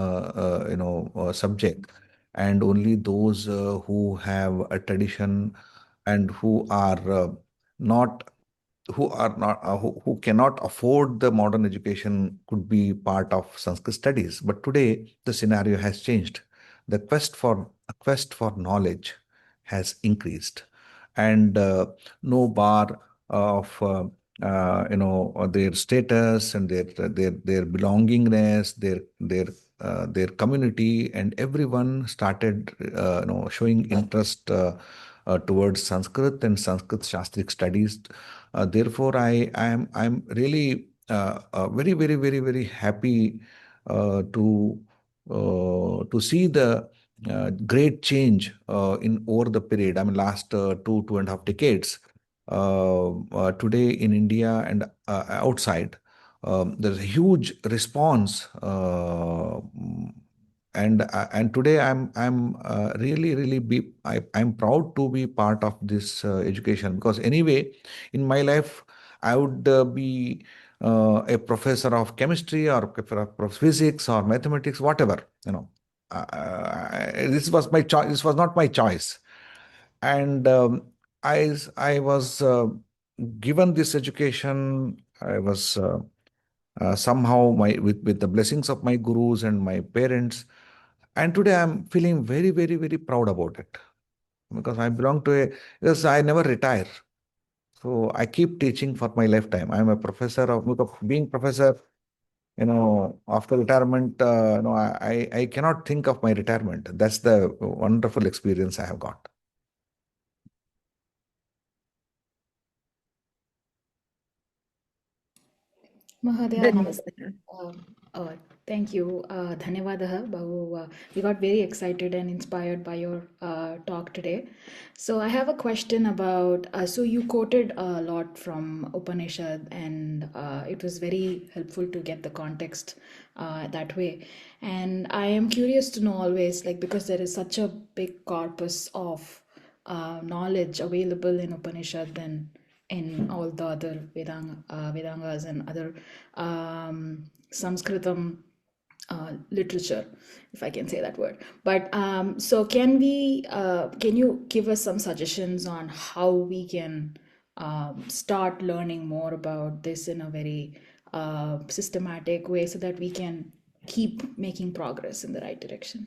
subject, and only those who have a tradition and who not who cannot afford the modern education could be part of Sanskrit studies. But today the scenario has changed. The quest for knowledge has increased, and no bar of their status and their belongingness, their community, and everyone started showing interest towards Sanskrit and Sanskrit Shastric studies. Therefore, I'm really very, very, very, very happy to see the great change in over the period. I mean, last 2.5 decades. Today in India and outside, there's a huge response. And today I'm really I'm proud to be part of this education, because anyway in my life I would be a professor of chemistry or of physics or mathematics, whatever, this was my choice. This was not my choice, and I was given this education. I was somehow with the blessings of my gurus and my parents. And today I'm feeling very, very, very proud about it, because I belong to because I never retire. So I keep teaching for my lifetime. I'm a professor because being professor, after retirement, I cannot think of my retirement. That's the wonderful experience I have got. Thank you. Dhanyavadah, Bahu. We got very excited and inspired by your talk today. So I have a question about, so you quoted a lot from Upanishad, and it was very helpful to get the context that way. And I am curious to know always, because there is such a big corpus of knowledge available in Upanishad and in all the other Vedangas and other Samskritam literature, if I can say that word. But so can you give us some suggestions on how we can start learning more about this in a very systematic way, so that we can keep making progress in the right direction.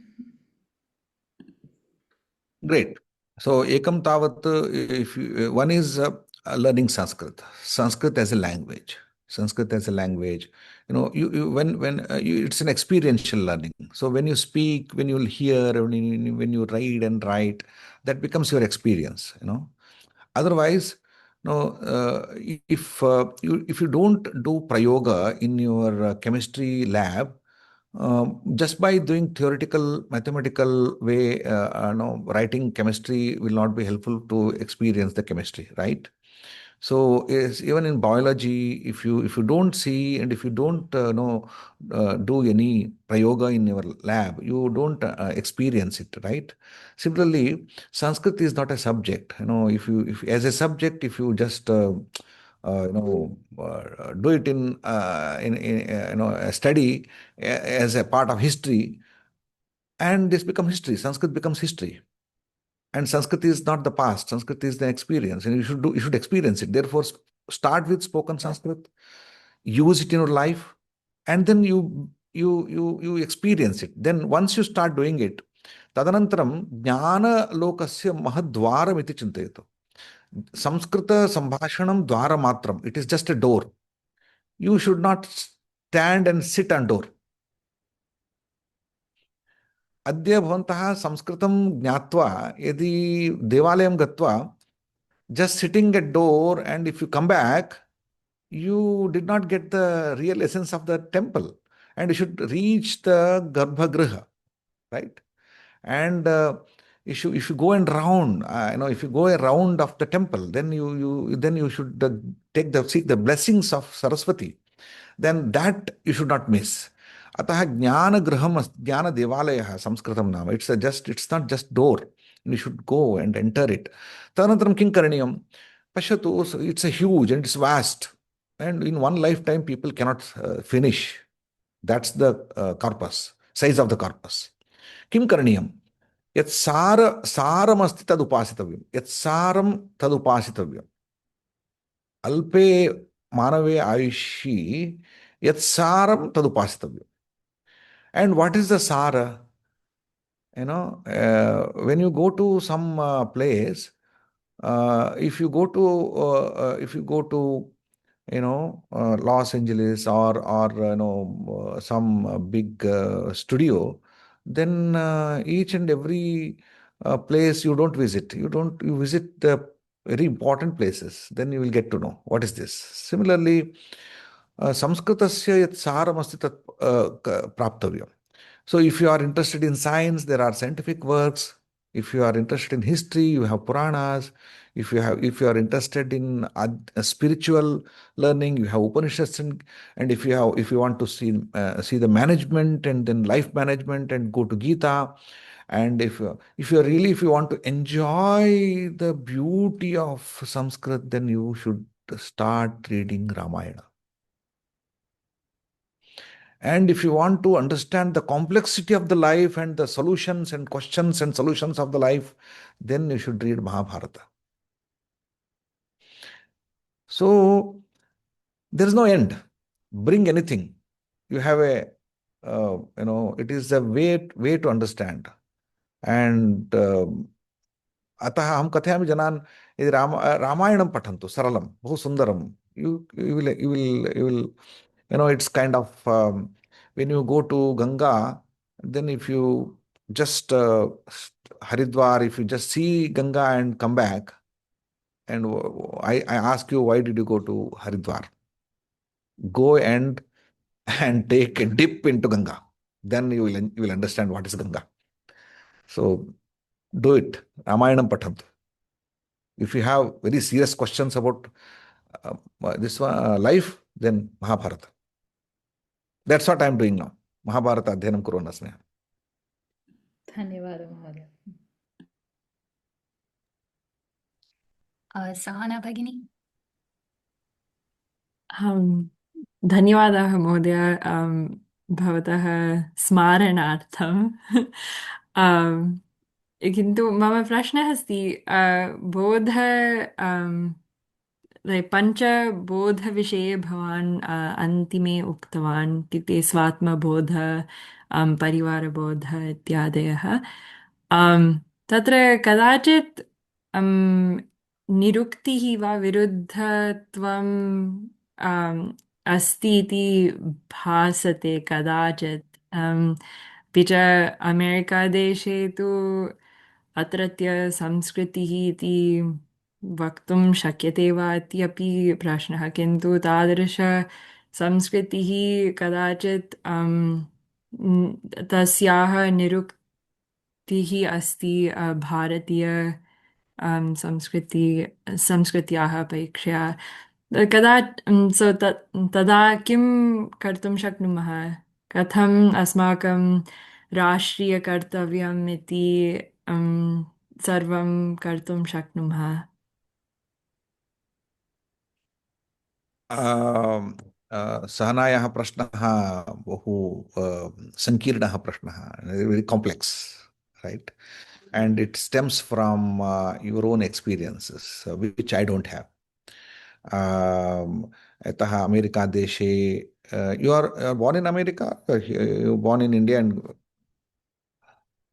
Great. So, ekam tavat, if you, one is learning Sanskrit. Sanskrit as a language. Sanskrit as a language. It's an experiential learning. So when you speak, when you hear, when you read and write, that becomes your experience. Otherwise, if you don't do prayoga in your chemistry lab, just by doing theoretical mathematical way, writing chemistry will not be helpful to experience the chemistry, right? So even in biology, if you don't see and if you don't do any prayoga in your lab, you don't experience it, right? Similarly, Sanskrit is not a subject. If as a subject, if you just do it in a study as a part of history, and this becomes history. Sanskrit becomes history. And Sanskrit is not the past. Sanskrit is the experience, and you should experience it. Therefore, start with spoken Sanskrit, use it in your life, and then you experience it. Then once you start doing it, तदनन्तरं ज्ञानलोकस्य महद्वारमिति चिन्तयतु. संस्कृतसम्भाषणं द्वारमात्रम्. It is just a door. You should not stand and sit on door. अद्य भवन्तः संस्कृतं ज्ञात्वा यदि देवालयं गत्वा just sitting at door, and if you come back, you did not get the real essence of the temple, and you should reach the garbhagriha, right? And if you go and round, if you go around of the temple, then you should seek the blessings of Saraswati. Then that you should not miss. अतः ज्ञानगृहम् ज्ञानदेवालयः संस्कृतं नाम. It's not just door. You should go and enter it. तदनन्तरं किं करणीयं? पश्यतु, it's a huge and it's vast. And in one lifetime, people cannot finish. That's the corpus, size of the corpus. किं करणीयं? यत् सारमस्ति तदुपासितव्यं. यत् सारं तदुपासितव्यम्. अल्पे मानवे आयुषि यत् सारं तदुपासितव्यम्. And what is the sara? When you go to some place, if you go to Los Angeles or some big studio, then each and every place you don't visit. You visit the very important places. Then you will get to know what is this. Similarly, संस्कृतस्य यत् सारमस्ति तत् प्राप्तव्यम्. So if you are interested in science, there are scientific works. If you are interested in history, you have Puranas. If you are interested in spiritual learning, you have Upanishads. And if you want to see the management and then life management, and go to Gita. And if you want to enjoy the beauty of Sanskrit, then you should start reading Ramayana. And if you want to understand the complexity of the life and the solutions and questions and solutions of the life, then you should read Mahabharata. So there is no end. Bring anything. You have it is a way to understand. And अतः अहं कथयामि जनान् यदि रामायणं पठन्तु सरलं बहु सुन्दरं. You will it's kind of when you go to Ganga, then if you just Haridwar, if you just see Ganga and come back, and I ask you, why did you go to Haridwar? Go and take a dip into Ganga. Then you will understand what is Ganga. So do it. Ramayanam pathantu. If you have very serious questions about this life, then Mahabharata. That's what I'm doing now. Mahabharata adhyanam kuruvan asmi. धन्यवादः महोदय. सहना भगिनी. धन्यवादाः महोदय भवतः स्मारणार्थं. किन्तु मम प्रश्नः अस्ति, बोध पञ्चबोधविषये भवान् अन्तिमे उक्तवान् इत्युक्ते स्वात्मबोध परिवारबोध इत्यादयः तत्र कदाचित् निरुक्तिः वा विरुद्धत्वम् अस्ति इति भासते कदाचित् अपि च अमेरिकादेशे तु अत्रत्य संस्कृतिः इति वक्तुं शक्यते वा इति अपि प्रश्नः किन्तु तादृशसंस्कृतिः कदाचित् तस्याः निरुक्तिः अस्ति भारतीय संस्कृत्याः अपेक्षया कदा तदा किं कर्तुं शक्नुमः कथम् अस्माकं राष्ट्रीयकर्तव्यम् इति सर्वं कर्तुं शक्नुमः सहनायाः प्रश्नः बहु सङ्कीर्णः प्रश्नः very complex, right? And it stems from your own experiences, which I don't have. यतः अमेरिकादेशे you are born in America, you born in India and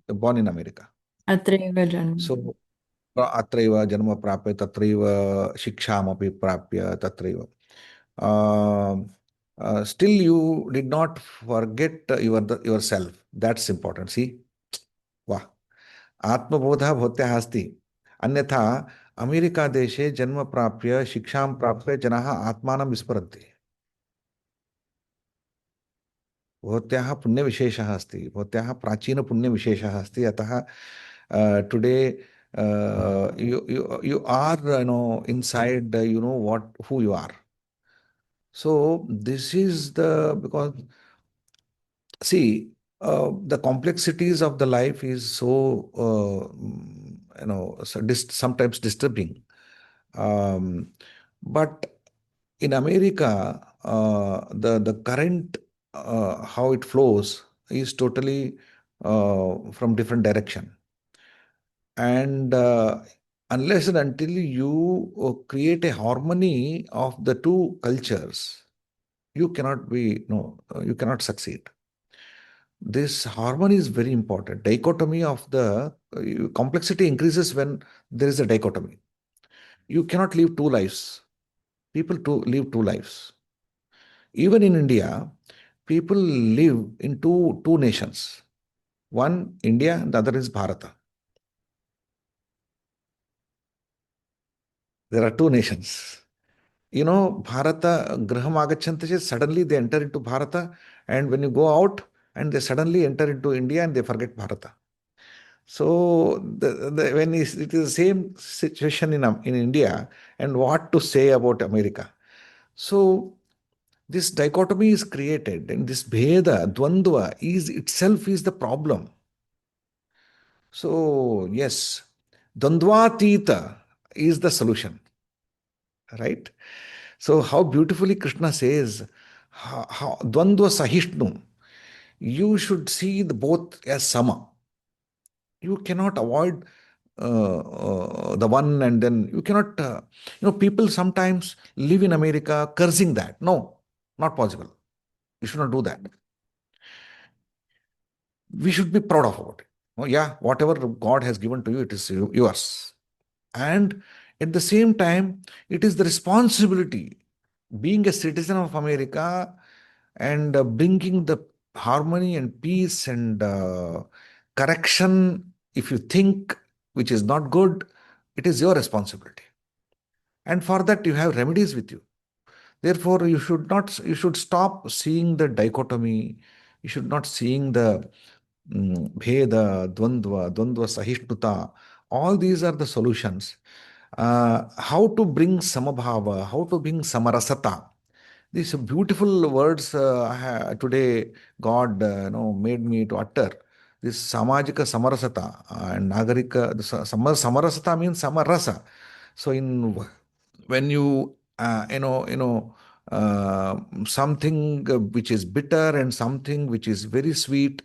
born in America. अत्रैव जन्म So अत्रैव जन्म प्राप्य तत्रैव शिक्षामपि प्राप्य तत्रैव still you did not forget yourself. That's important. See, वाह, आत्मबोधः भवत्याः अस्ति। अन्यथा अमेरिकादेशे जन्म प्राप्य शिक्षां प्राप्य जनाः आत्मानं विस्मरन्ति। भवत्याः पुण्यविशेषः अस्ति, भवत्याः प्राचीनपुण्यविशेषः अस्ति। अतः today you are inside who you are. So this is because see the complexities of the life is so sometimes disturbing. But in America, the current how it flows is totally from different direction. And unless and until you create a harmony of the two cultures, you cannot you cannot succeed. This harmony is very important. Dichotomy of the complexity increases when there is a dichotomy. You cannot live two lives. People live two lives. Even in India, people live in two nations. One India and the other is Bharata. There are two nations. Bharata, Graham Agachanti, suddenly they enter into Bharata, and when you go out, and they suddenly enter into India and they forget Bharata. So when it is the same situation in India, and what to say about America. So this dichotomy is created, and this Bheda, Dvandva itself is the problem. So yes, Dvandvatita is the solution. Right? So how beautifully Krishna says, how Dvandva Sahishnu, you should see the both as Sama. You cannot avoid the one and then you cannot, people sometimes live in America cursing that. No, not possible. You should not do that. We should be proud of it. Oh, yeah, whatever God has given to you, it is yours. And at the same time, it is the responsibility, being a citizen of America and bringing the harmony and peace and correction, if you think which is not good, it is your responsibility. And for that, you have remedies with you. Therefore, you should stop seeing the dichotomy. You should not seeing the Bheda, Dvandva Sahishnuta. All these are the solutions. How to bring Samabhava, how to bring Samarasata. These beautiful words today God made me to utter. This Samajika Samarasata and Nagarika, Samarasata means Samarasa. So when you something which is bitter and something which is very sweet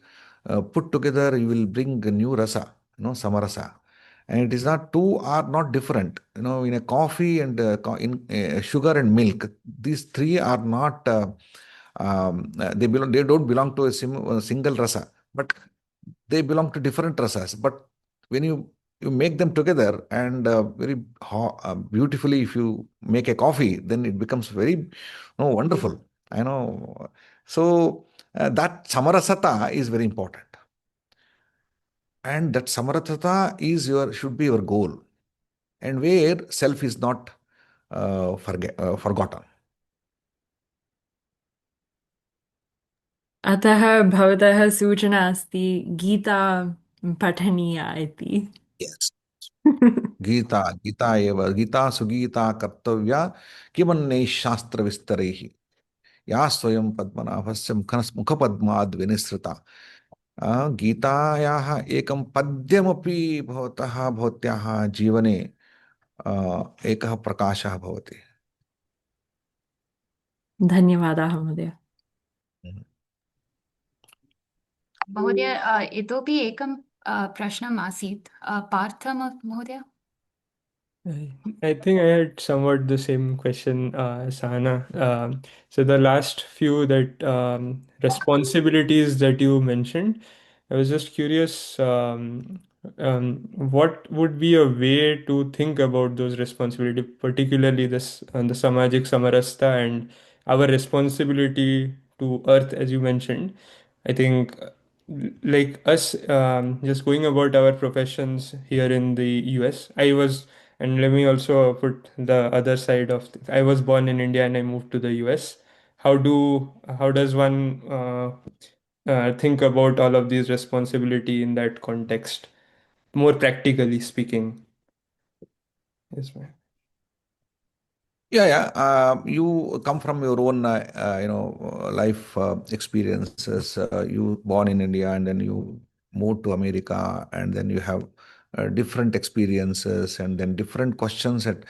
put together, you will bring a new rasa, samarasa. And it is not, two are not different. In a coffee and in sugar and milk, these three are not, they don't belong to a single rasa, but they belong to different rasas. But when you make them together and very beautifully, if you make a coffee, then it becomes very wonderful. I know. So that samarasata is very important. And that samarasata should be your goal, and where self is not forgotten. अतः भवतः सूचना अस्ति गीता पठनीया इति। Yes. Gita एव गीता सुगीता कर्तव्या किमन्यैः शास्त्रविस्तरैः या स्वयं पद्मनाभस्य मुखपद्माद् विनिसृता। गीतायाः एकं पद्यमपि भवत्याः जीवने एकः प्रकाशः भवति। धन्यवादाः महोदय। महोदय इतोपि एकं प्रश्नम् आसीत् पार्थ महोदय। I think I had somewhat the same question, Sahana. So the last few responsibilities that you mentioned, I was just curious, what would be a way to think about those responsibilities, particularly this the Samajik Samarasta and our responsibility to Earth, as you mentioned. I think like us just going about our professions here in the US, and let me also put the other side of I was born in India and I moved to the US. How does one think about all of these responsibility in that context, more practically speaking? Yes, ma'am. Yeah. You come from your own, life experiences. You born in India and then you moved to America, and then you have different experiences and then different questions at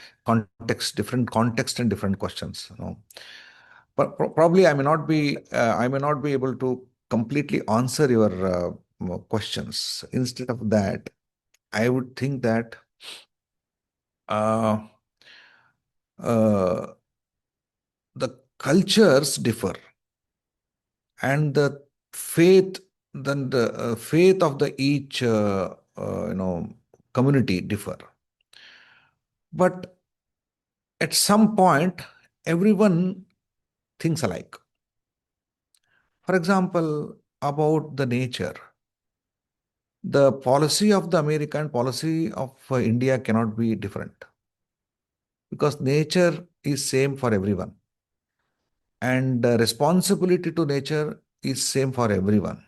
different context and different questions. But probably I may not be able to completely answer your questions. Instead of that, I would think that. The cultures differ, and the faith of the each community differ, but at some point everyone thinks alike. For example, about the nature, the policy of the America and policy of India cannot be different, because nature is same for everyone, and responsibility to nature is same for everyone.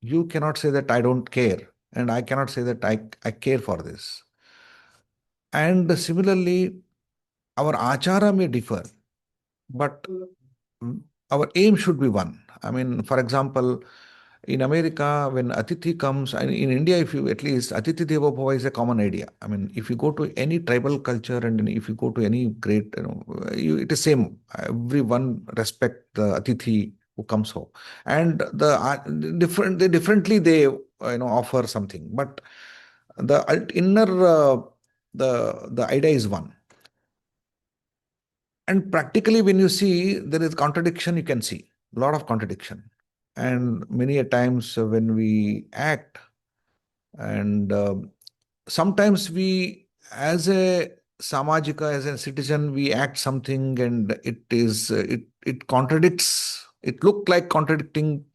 You cannot say that I don't care, and I cannot say that I care for this. And similarly, our achara may differ, but our aim should be one. I mean, for example, in America, when Atithi comes, and in India, if you at least Atithi Deva Bhava is a common idea. I mean, if you go to any tribal culture and if you go to any great, it is same. Everyone respect the Atithi who comes home, and they offer something, but the inner the idea is one. And practically, when you see there is contradiction, you can see a lot of contradiction. And many a times when we act, and sometimes we, as a samajika, as a citizen, we act something, and it contradicts. It looks like contradicting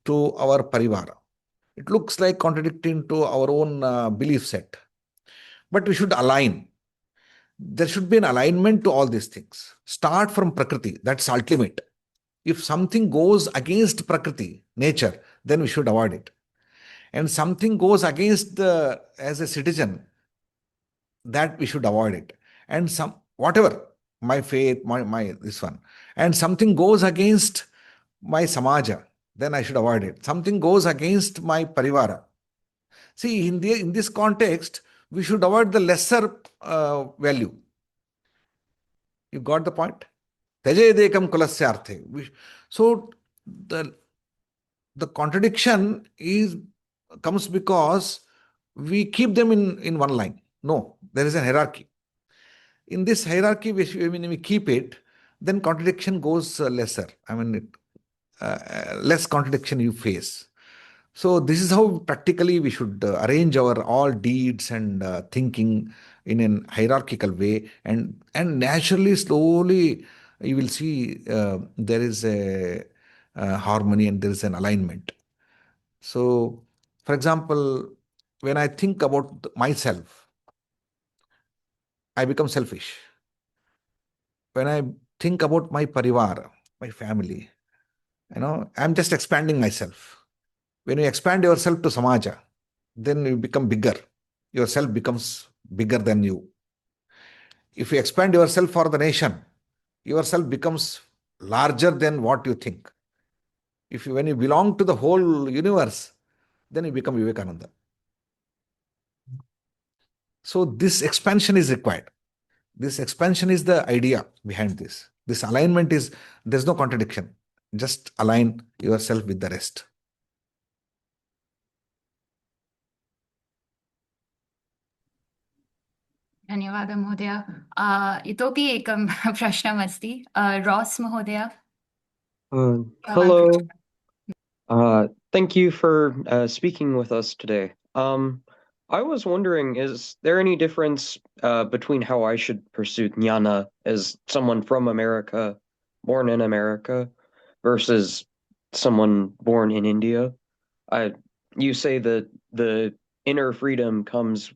to our parivara. It looks like contradicting to our own belief set. But we should align. There should be an alignment to all these things. Start from Prakriti. That's ultimate. If something goes against Prakriti, nature, then we should avoid it. And something goes against as a citizen, that we should avoid it. And whatever, my faith, my this one. And something goes against my samaja, then I should avoid it. Something goes against my parivara. See, in this context, we should avoid the lesser value. You got the point? Tejayedekam kulasyarthe. So the contradiction comes because we keep them in one line. No, there is a hierarchy. In this hierarchy, when we keep it, then contradiction goes lesser. I mean, less contradiction you face. So this is how practically we should arrange our all deeds and thinking in an hierarchical way, and naturally, slowly, you will see there is a harmony and there is an alignment. So, for example, when I think about myself, I become selfish. When I think about my parivar, my family, I'm just expanding myself. When you expand yourself to samaja, then you become bigger. Yourself becomes bigger than you. If you expand yourself for the nation, yourself becomes larger than what you think. When you belong to the whole universe, then you become Vivekananda. So this expansion is required. This expansion is the idea behind this. This alignment is, there's no contradiction. Just align yourself with the rest. धन्यवादः महोदय। इतोपि एकं प्रश्नमस्ति। Ross महोदय। Hello. Thank you for speaking with us today. I was wondering, is there any difference between how I should pursue jnana as someone from America, born in America, versus someone born in India? You say that the inner freedom comes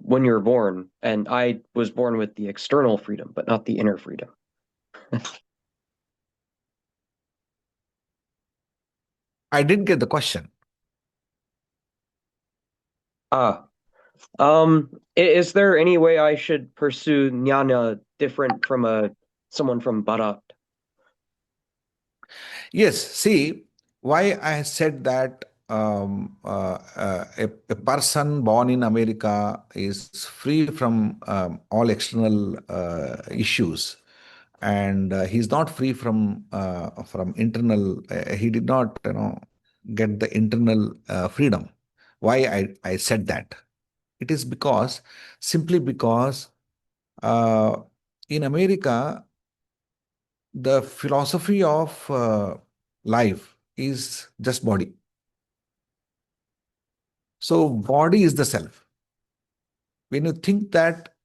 when you're born, and I was born with the external freedom, but not the inner freedom. I didn't get the question. Is there any way I should pursue jnana different from someone from Bharat? Yes, see, why I said that a person born in America is free from all external issues, and he's not free from internal. He did not, get the internal freedom. Why I said that? It is simply because in America, the philosophy of life is just body. So body is the self. When you think that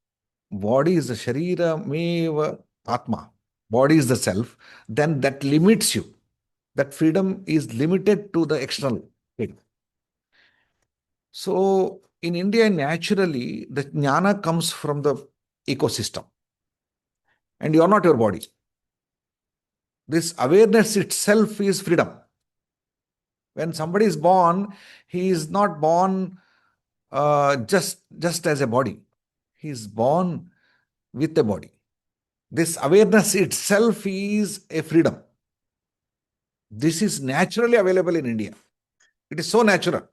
body is the sharira meva atma, body is the self, then that limits you. That freedom is limited to the external freedom. So in India, naturally, the jnana comes from the ecosystem. And you are not your body. This awareness itself is freedom. When somebody is born, he is not born just as a body. He is born with a body. This awareness itself is a freedom. This is naturally available in India. It is so natural.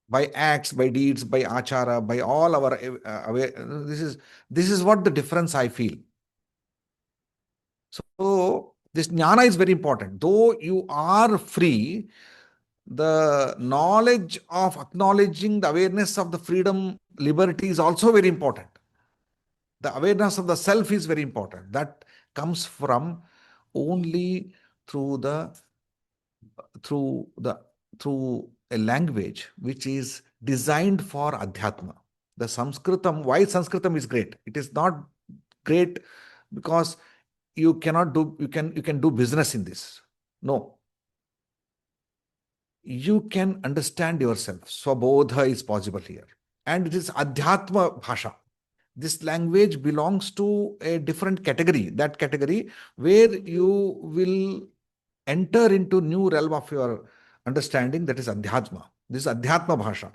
By acts, by deeds, by achara, by all our this is what the difference I feel. So this jnana is very important. Though you are free, the knowledge of acknowledging the awareness of the freedom, liberty is also very important. The awareness of the self is very important. That comes from only through a language which is designed for adhyatma. The Sanskritam, why Sanskritam is great? It is not great because you can do business in this. No. You can understand yourself. Swabodha is possible here. And it is adhyatma bhasha. This language belongs to a different category, that category where you will enter into new realm of your understanding, that is adhyatma. This is adhyatma bhasha.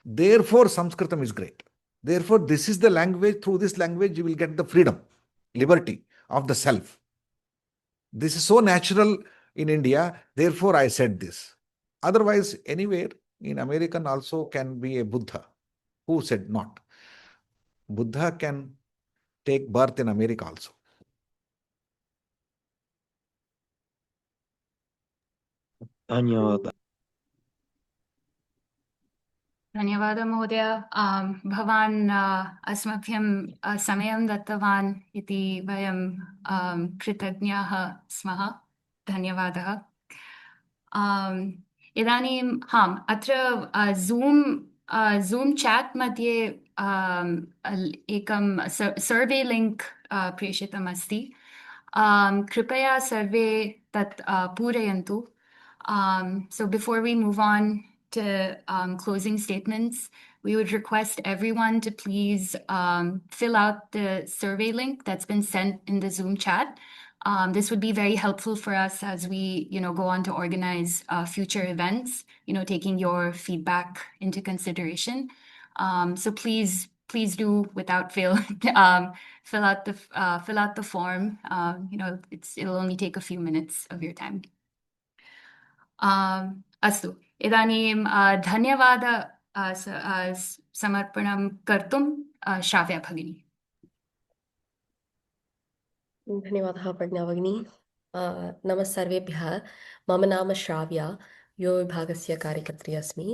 Therefore, Sanskritam is great. Therefore, this is the language, through this language you will get the freedom, liberty of the self. This is so natural in India, therefore I said this. Otherwise, anywhere in American also can be a Buddha. Who said not? Buddha can take birth in America also. Dhanyawad. धन्यवादः महोदय। भवान् अस्मभ्यं समयं दत्तवान् इति वयं कृतज्ञाः स्मः। धन्यवादः। इदानीं अत्र ज़ूम् चाट् मध्ये एकं सर्वे लिङ्क् प्रेषितमस्ति। कृपया सर्वे तत् पूरयन्तु. So before we move on to closing statements, we would request everyone to please fill out the survey link that's been sent in the Zoom chat. This would be very helpful for us as we, go on to organize future events, taking your feedback into consideration. So please do without fail fill out the form. It'll only take a few minutes of your time. अस्तु, इदानीं धन्यवाद समर्पणं कर्तुं श्राव्या भगिनी। धन्यवादः प्रज्ञा भगिनी। नमः सर्वेभ्यः। मम नाम श्राव्या, युवविभागस्य कार्यकर्त्री अस्मि।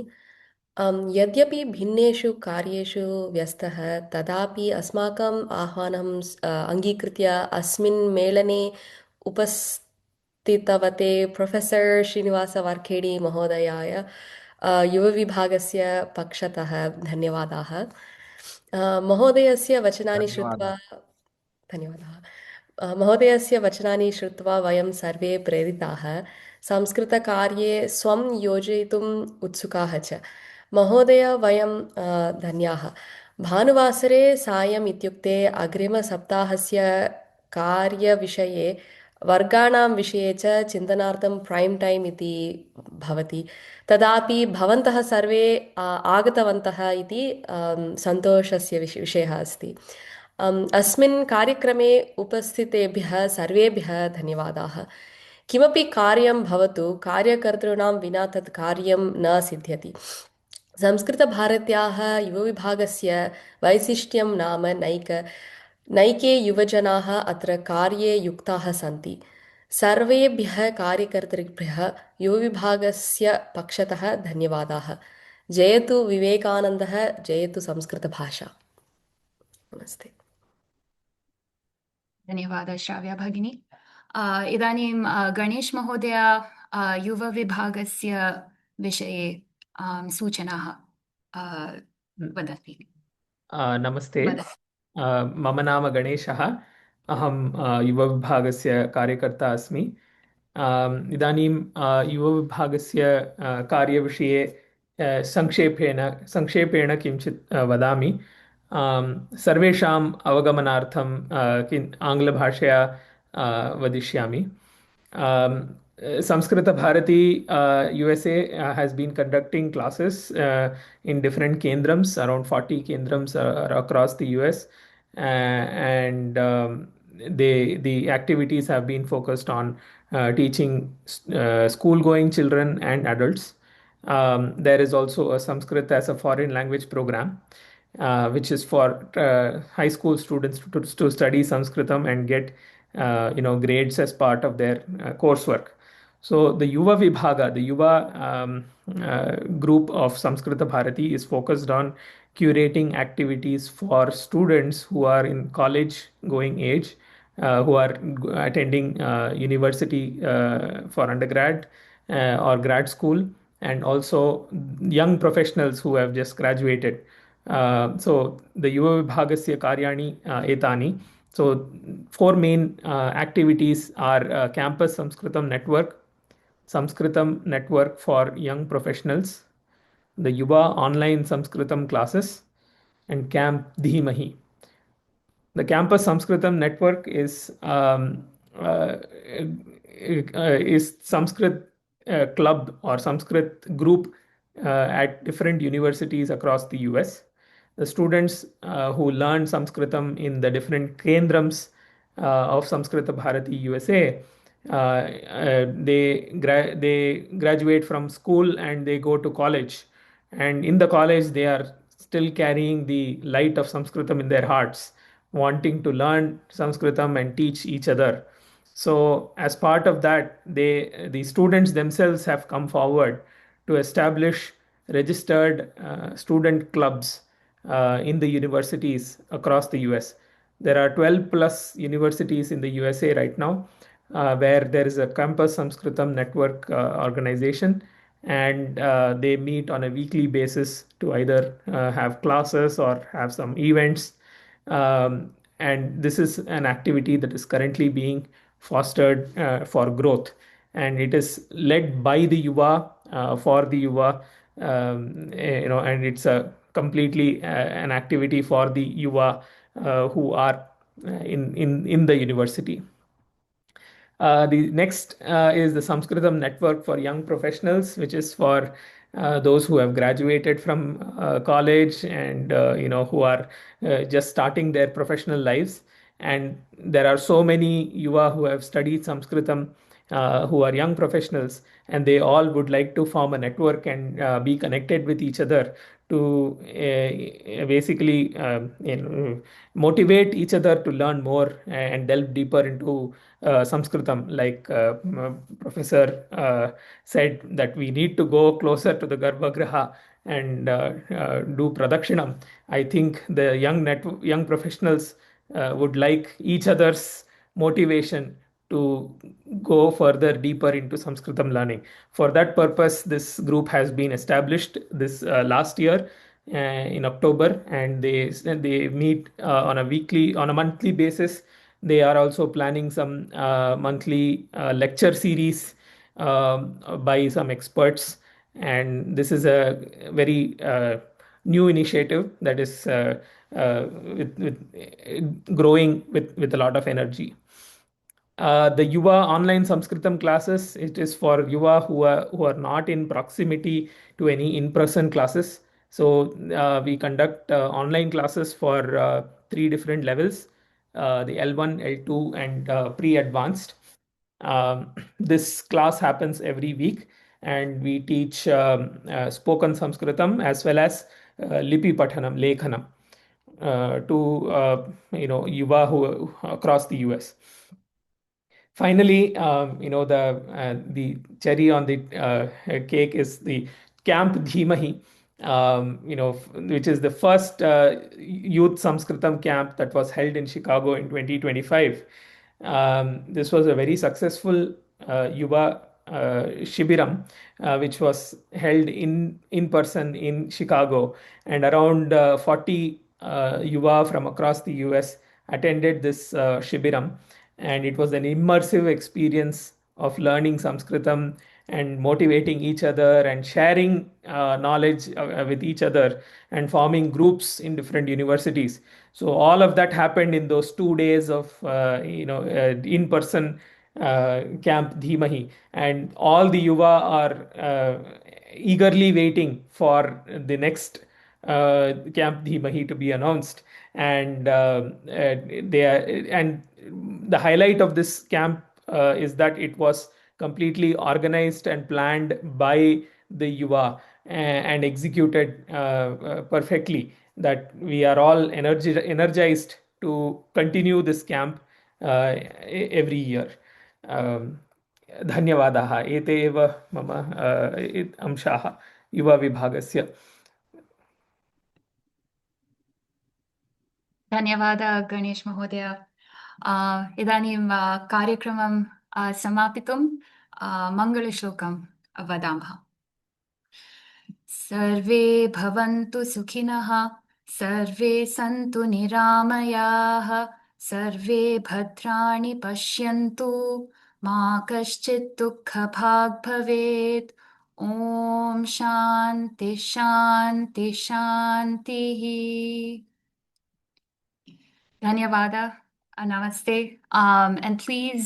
यद्यपि भिन्नेषु कार्येषु व्यस्तः, तदापि अस्माकम् आह्वानं अङ्गीकृत्य अस्मिन् मेलने उपस्थितवते प्रोफेसर् श्रीनिवास वार्खेडी महोदयाय युवविभागस्य पक्षतः धन्यवादाः। महोदयस्य वचनानि श्रुत्वा धन्यवादः। महोदयस्य वचनानि श्रुत्वा वयं सर्वे प्रेरिताः, संस्कृतकार्ये स्वं योजयितुम् उत्सुकाः च। महोदय, वयं धन्याः। भानुवासरे सायम् इत्युक्ते अग्रिमसप्ताहस्य कार्यविषये, वर्गाणां विषये च चिन्तनार्थं प्रैम् टैम् इति भवति। तदापि भवन्तः सर्वे आगतवन्तः इति सन्तोषस्य विषयः अस्ति। अस्मिन् कार्यक्रमे उपस्थितेभ्यः सर्वेभ्यः धन्यवादाः। किमपि कार्यं भवतु, कार्यकर्तॄणां विना तत् कार्यं न सिद्ध्यति। संस्कृतभारत्याः युवविभागस्य वैशिष्ट्यं नाम नैके युवजनाः अत्र कार्ये युक्ताः सन्ति। सर्वेभ्यः कार्यकर्तृभ्यः युवविभागस्य पक्षतः धन्यवादाः। जयतु विवेकानन्दः, जयतु संस्कृतभाषा। नमस्ते। धन्यवादः श्राव्या भगिनी। इदानीं गणेश महोदय युवविभागस्य विषये सूचनाः वदति। नमस्ते। मम नाम गणेशः। अहं युवविभागस्य कार्यकर्ता अस्मि। इदानीं युवविभागस्य कार्यविषये संक्षेपेण किञ्चित् वदामि। सर्वेषाम् अवगमनार्थं आङ्ग्लभाषया वदिष्यामि। Samskrita Bharati USA has been conducting classes in different kendrams, around 40 kendrams across the US, and the activities have been focused on teaching school-going children and adults. There is also a Sanskrit as a foreign language program, which is for high school students to study Sanskritam and get grades as part of their coursework. So the Yuva Vibhaga, the Yuva group of Samskrita Bharati is focused on curating activities for students who are in college going age, who are attending university for undergrad or grad school, and also young professionals who have just graduated. So the Yuva Vibhagasya Karyani Etani. So 4 main activities are Campus Samskritam Network, Samskritam Network for Young Professionals, the Yuva Online Samskritam Classes, and Camp Dhimahi. The Campus Samskritam Network is Sanskrit club or Sanskrit group at different universities across the US. The students who learn Sanskritam in the different kendrams of Samskrita Bharati USA, they graduate from school and they go to college. And in the college, they are still carrying the light of Sanskritam in their hearts, wanting to learn Sanskritam and teach each other. So as part of that, the students themselves have come forward to establish registered student clubs in the universities across the US. There are 12 plus universities in the USA right now where there is a campus Samskritam network organization, and they meet on a weekly basis to either have classes or have some events. And this is an activity that is currently being fostered for growth, and it is led by the Yuva for the Yuva, and it's a completely an activity for the Yuva who are in the university. The next is the Samskritam Network for Young Professionals, which is for those who have graduated from college and who are just starting their professional lives. And there are so many Yuva who have studied Sanskritam who are young professionals, and they all would like to form a network and be connected with each other to basically motivate each other to learn more and delve deeper into Sanskritam. Like Professor said, that we need to go closer to the Garbhagriha and do Pradakshinam. I think the young professionals would like each other's motivation to go further deeper into Sanskritam learning. For that purpose, this group has been established this last year in October, and they meet on a monthly basis. They are also planning some monthly lecture series by some experts, and this is a very new initiative that is growing with a lot of energy. The Yuva online Sanskritam classes, it is for Yuva who are not in proximity to any in-person classes. So we conduct online classes for 3 different levels, the L1, L2, and pre-advanced. This class happens every week, and we teach spoken Sanskritam as well as Lipi Pathanam, Lekhanam to Yuva who across the US. Finally, the cherry on the cake is the Camp Dhimahi, which is the first youth Sanskritam camp that was held in Chicago in 2025. This was a very successful Yuva Shibiram, which was held in person in Chicago, and around 40 Yuva from across the US attended this Shibiram, and it was an immersive experience of learning Sanskritam and motivating each other and sharing knowledge with each other and forming groups in different universities. So all of that happened in those 2 days of in-person Camp Dhimahi, and all the Yuva are eagerly waiting for the next Camp Dhimahi to be announced, and the highlight of this camp is that it was completely organized and planned by the Yuva and executed perfectly. That we are all energized to continue this camp every year. धन्यवादाः. एते एव मम अंशाः युवविभागस्य. धन्यवादः गणेश महोदय. इदानीं कार्यक्रमं समापितुं मङ्गलश्लोकं वदामः. सर्वे भवन्तु सुखिनः, सर्वे सन्तु निरामयाः, सर्वे भद्राणि पश्यन्तु, मा कश्चित् दुःखभाग् भवेत्. ॐ शान्ति शान्ति शान्तिः. Dhanyavada, namaste, and please